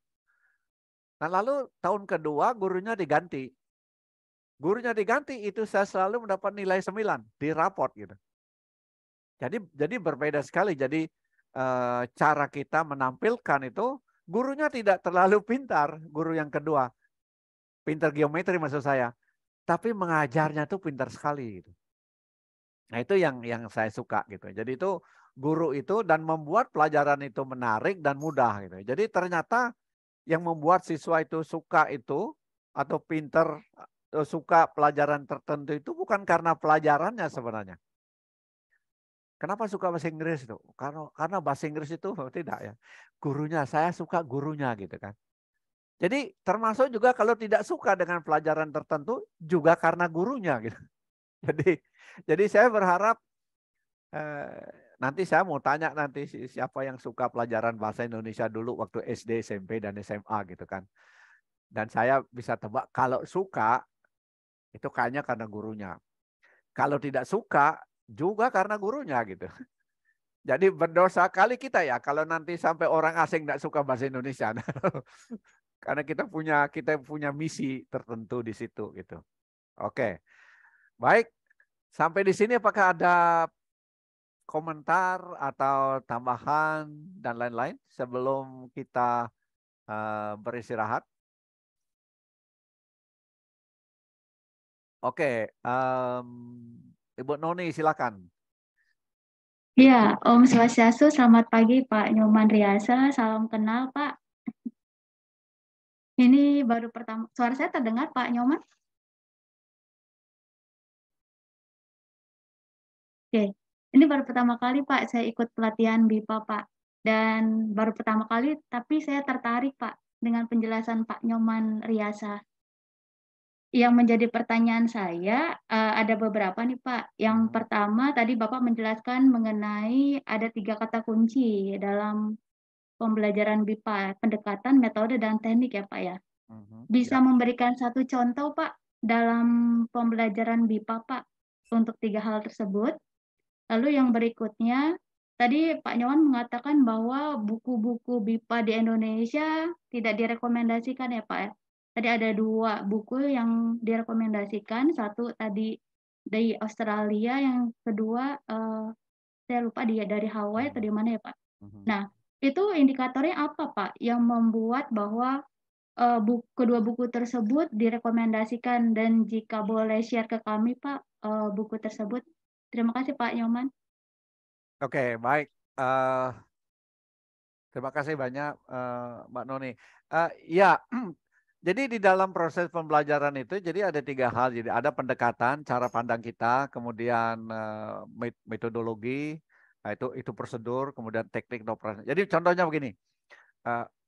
Nah lalu tahun kedua gurunya diganti. Gurunya diganti itu saya selalu mendapat nilai 9 di raport gitu. Jadi berbeda sekali. Jadi cara kita menampilkan itu gurunya tidak terlalu pintar. Guru yang kedua. Pintar geometri maksud saya. Tapi mengajarnya tuh pintar sekali gitu. Nah itu yang saya suka gitu. Jadi itu guru itu dan membuat pelajaran itu menarik dan mudah gitu. Jadi ternyata yang membuat siswa itu suka itu atau pinter suka pelajaran tertentu itu bukan karena pelajarannya sebenarnya. Kenapa suka bahasa Inggris itu? Karena bahasa Inggris itu tidak ya. Gurunya, saya suka gurunya gitu kan. Jadi termasuk juga kalau tidak suka dengan pelajaran tertentu juga karena gurunya gitu. Jadi saya berharap nanti saya mau tanya nanti siapa yang suka pelajaran bahasa Indonesia dulu waktu SD, SMP, dan SMA gitu kan. Dan saya bisa tebak kalau suka itu kayaknya karena gurunya. Kalau tidak suka juga karena gurunya gitu. Jadi berdosa kali kita ya kalau nanti sampai orang asing tidak suka bahasa Indonesia. Karena kita punya misi tertentu di situ gitu. Oke. Baik. Sampai di sini apakah ada komentar atau tambahan dan lain-lain sebelum kita beristirahat? Oke, Ibu Noni silakan. Ya, Om Swastiastu, selamat pagi Pak Nyoman Riasa, salam kenal Pak. Ini baru pertama, suara saya terdengar Pak Nyoman? Oke, ini baru pertama kali Pak saya ikut pelatihan BIPA Pak. Dan baru pertama kali, tapi saya tertarik Pak dengan penjelasan Pak Nyoman Riasa. Yang menjadi pertanyaan saya ada beberapa nih Pak. Yang pertama tadi Bapak menjelaskan mengenai ada 3 kata kunci dalam pembelajaran BIPA, pendekatan, metode, dan teknik ya Pak ya. Bisa memberikan satu contoh Pak dalam pembelajaran BIPA Pak untuk 3 hal tersebut. Lalu yang berikutnya, tadi Pak Nyoman mengatakan bahwa buku-buku BIPA di Indonesia tidak direkomendasikan ya Pak ya. Tadi ada 2 buku yang direkomendasikan, satu tadi dari Australia, yang kedua saya lupa dia dari Hawaii atau di mana ya Pak. Nah, itu indikatornya apa Pak yang membuat bahwa kedua buku tersebut direkomendasikan, dan jika boleh share ke kami Pak buku tersebut. Terima kasih Pak Nyoman. Oke, baik. Terima kasih banyak Mbak Noni. Ya, jadi di dalam proses pembelajaran itu jadi ada 3 hal. Jadi ada pendekatan, cara pandang kita, kemudian metodologi, nah itu prosedur, kemudian teknik dan operasi. Jadi contohnya begini.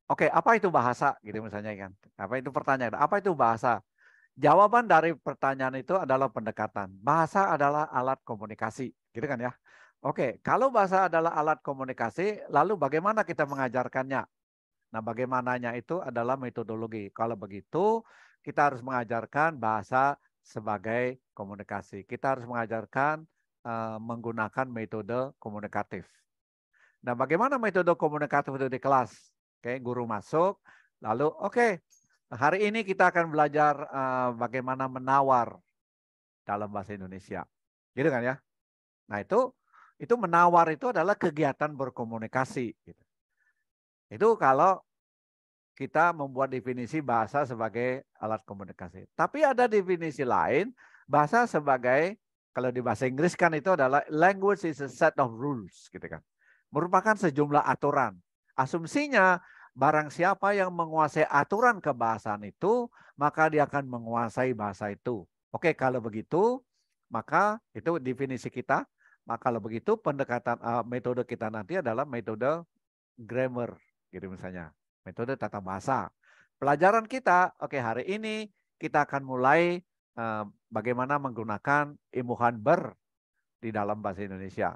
Oke, apa itu bahasa gitu misalnya kan? Apa itu pertanyaan? Apa itu bahasa? Jawaban dari pertanyaan itu adalah pendekatan. Bahasa adalah alat komunikasi, gitu kan ya? Oke, kalau bahasa adalah alat komunikasi, lalu bagaimana kita mengajarkannya? Nah, bagaimananya itu adalah metodologi. Kalau begitu, kita harus mengajarkan bahasa sebagai komunikasi. Kita harus mengajarkan menggunakan metode komunikatif. Nah, bagaimana metode komunikatif itu di kelas? Oke, guru masuk, lalu oke, hari ini kita akan belajar bagaimana menawar dalam bahasa Indonesia. Gitu kan ya? Nah, itu menawar itu adalah kegiatan berkomunikasi. Gitu. Itu kalau kita membuat definisi bahasa sebagai alat komunikasi. Tapi ada definisi lain, bahasa sebagai, kalau di bahasa Inggris kan itu adalah language is a set of rules, gitu kan. Merupakan sejumlah aturan. Asumsinya barang siapa yang menguasai aturan kebahasaan itu, maka dia akan menguasai bahasa itu. Oke, kalau begitu, maka itu definisi kita. Maka kalau begitu pendekatan metode kita nanti adalah metode grammar, gitu misalnya. Metode tata bahasa. Pelajaran kita, oke, hari ini kita akan mulai bagaimana menggunakan imbuhan ber di dalam bahasa Indonesia.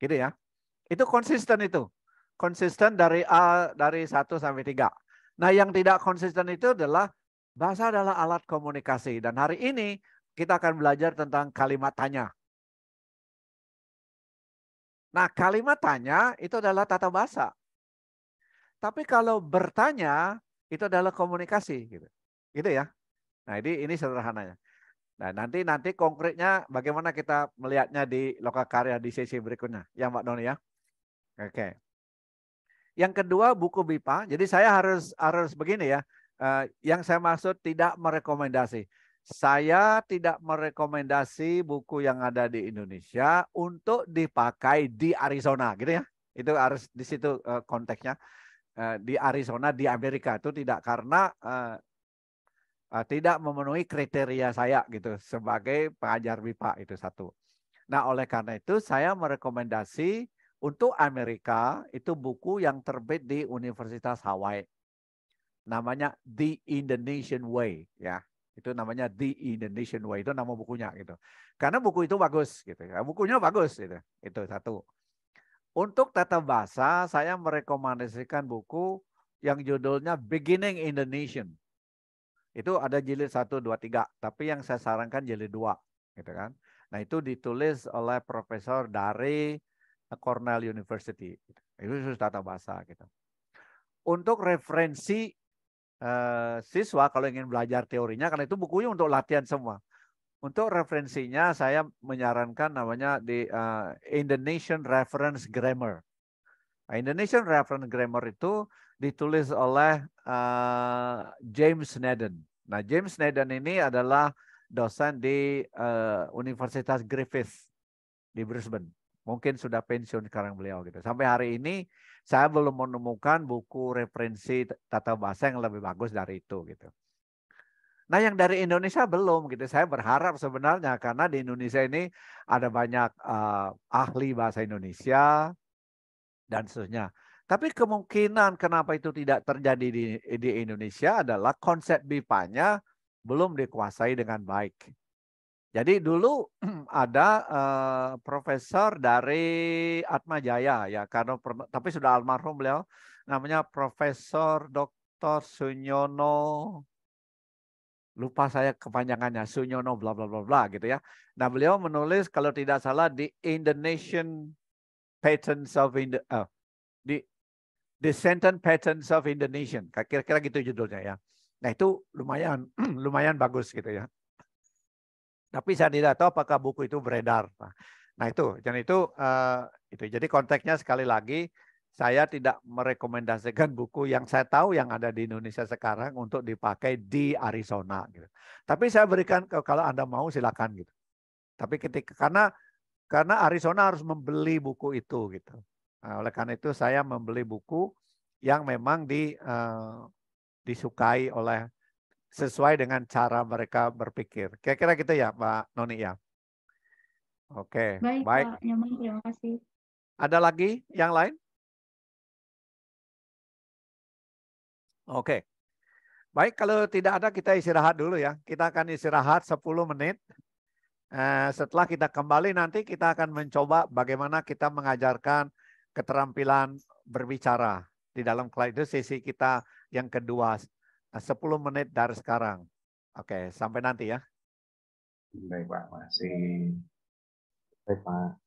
Gitu ya. Itu konsisten itu. Konsisten dari 1 sampai 3. Nah, yang tidak konsisten itu adalah bahasa adalah alat komunikasi. Dan hari ini kita akan belajar tentang kalimat tanya. Nah, kalimat tanya itu adalah tata bahasa. Tapi kalau bertanya itu adalah komunikasi, gitu. Gitu ya. Nah, ini sederhananya. Nah, nanti konkretnya bagaimana kita melihatnya di lokakarya di sesi berikutnya. Ya, Mbak Noni ya. Oke. Yang kedua buku BIPA. Jadi saya harus begini ya. Yang saya maksud tidak merekomendasi. Saya tidak merekomendasi buku yang ada di Indonesia untuk dipakai di Arizona, gitu ya. Itu harus di situ konteksnya. Di Arizona, di Amerika itu tidak, karena tidak memenuhi kriteria saya gitu sebagai pengajar BIPA, itu satu. Nah, oleh karena itu saya merekomendasi untuk Amerika itu buku yang terbit di Universitas Hawaii. Namanya The Indonesian Way ya. Itu namanya The Indonesian Way, itu nama bukunya gitu. Karena buku itu bagus gitu ya. Bukunya bagus gitu. Itu satu. Untuk tata bahasa saya merekomendasikan buku yang judulnya Beginning Indonesian. Itu ada jilid 1, 2, 3, tapi yang saya sarankan jilid 2 gitu kan. Nah, itu ditulis oleh profesor dari Cornell University. Itu khusus tata bahasa gitu. Untuk referensi siswa kalau ingin belajar teorinya, karena itu bukunya untuk latihan semua. Untuk referensinya saya menyarankan namanya di Indonesian Reference Grammar. Indonesian Reference Grammar itu ditulis oleh James Naden. Nah, James Naden ini adalah dosen di Universitas Griffith di Brisbane. Mungkin sudah pensiun sekarang beliau gitu. Sampai hari ini saya belum menemukan buku referensi tata bahasa yang lebih bagus dari itu gitu. Nah, yang dari Indonesia belum gitu. Saya berharap sebenarnya karena di Indonesia ini ada banyak ahli bahasa Indonesia dan seterusnya. Tapi kemungkinan kenapa itu tidak terjadi di Indonesia adalah konsep BIPA-nya belum dikuasai dengan baik. Jadi dulu ada profesor dari Atmajaya ya, karena tapi sudah almarhum beliau, namanya Profesor Dr. Sunyono, lupa saya kepanjangannya, Sunyono bla bla bla bla gitu ya. Nah, beliau menulis kalau tidak salah di Indonesian Patterns of The Sentence Patterns of Indonesian, kira-kira gitu judulnya ya. Nah, itu lumayan lumayan bagus gitu ya. Tapi saya tidak tahu apakah buku itu beredar. Nah itu, dan itu jadi konteksnya sekali lagi Saya tidak merekomendasikan buku yang saya tahu yang ada di Indonesia sekarang untuk dipakai di Arizona gitu. Tapi saya berikan kalau Anda mau silakan gitu. Tapi karena Arizona harus membeli buku itu gitu. Nah, oleh karena itu saya membeli buku yang memang disukai oleh sesuai dengan cara mereka berpikir. Kira-kira gitu ya, Pak Noni ya. Oke, Baik, baik. Pak Nyoman, terima kasih. Ada lagi yang lain? Oke. Baik, kalau tidak ada kita istirahat dulu ya. Kita akan istirahat 10 menit. Setelah kita kembali nanti kita akan mencoba bagaimana kita mengajarkan keterampilan berbicara di dalam kelas itu sesi kita yang kedua 10 menit dari sekarang. Oke, sampai nanti ya. Baik Pak, masih. Baik Pak.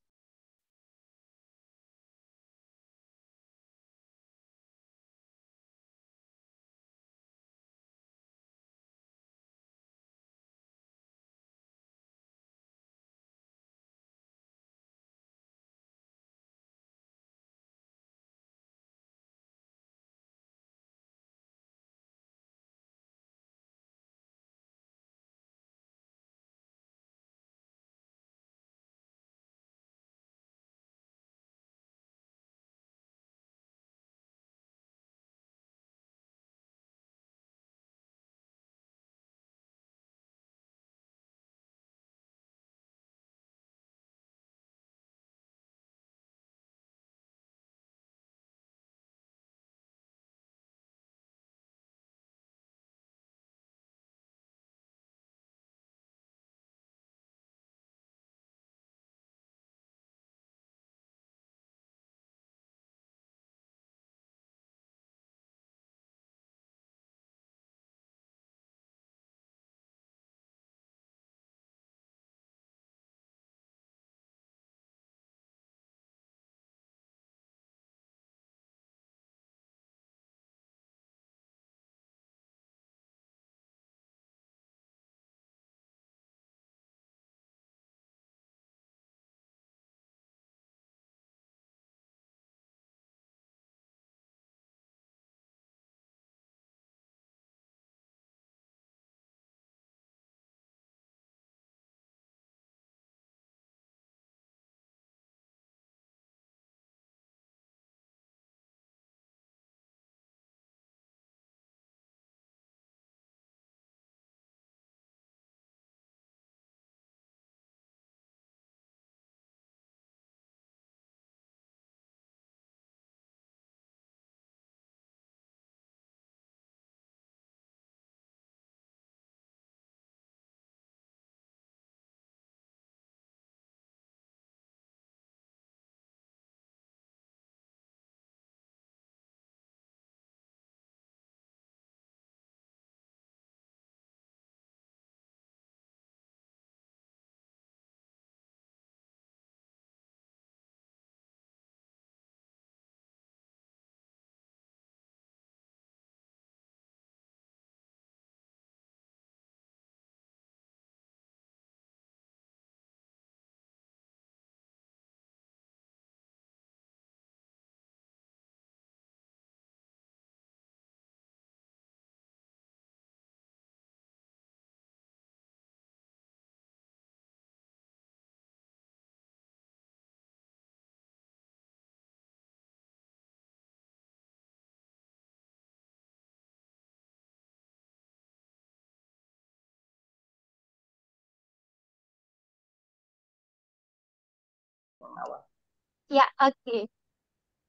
Ya, oke.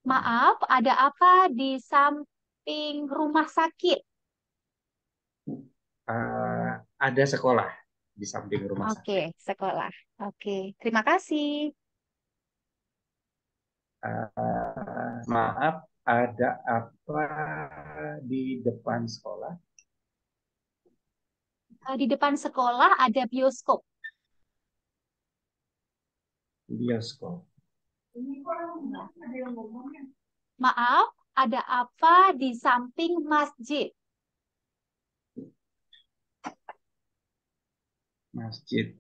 Maaf, ada apa di samping rumah sakit? Ada sekolah di samping rumah Oke, sakit. sekolah. Oke, terima kasih. Maaf, ada apa di depan sekolah? Di depan sekolah ada bioskop. Bioskop. Maaf, ada apa di samping masjid? Masjid.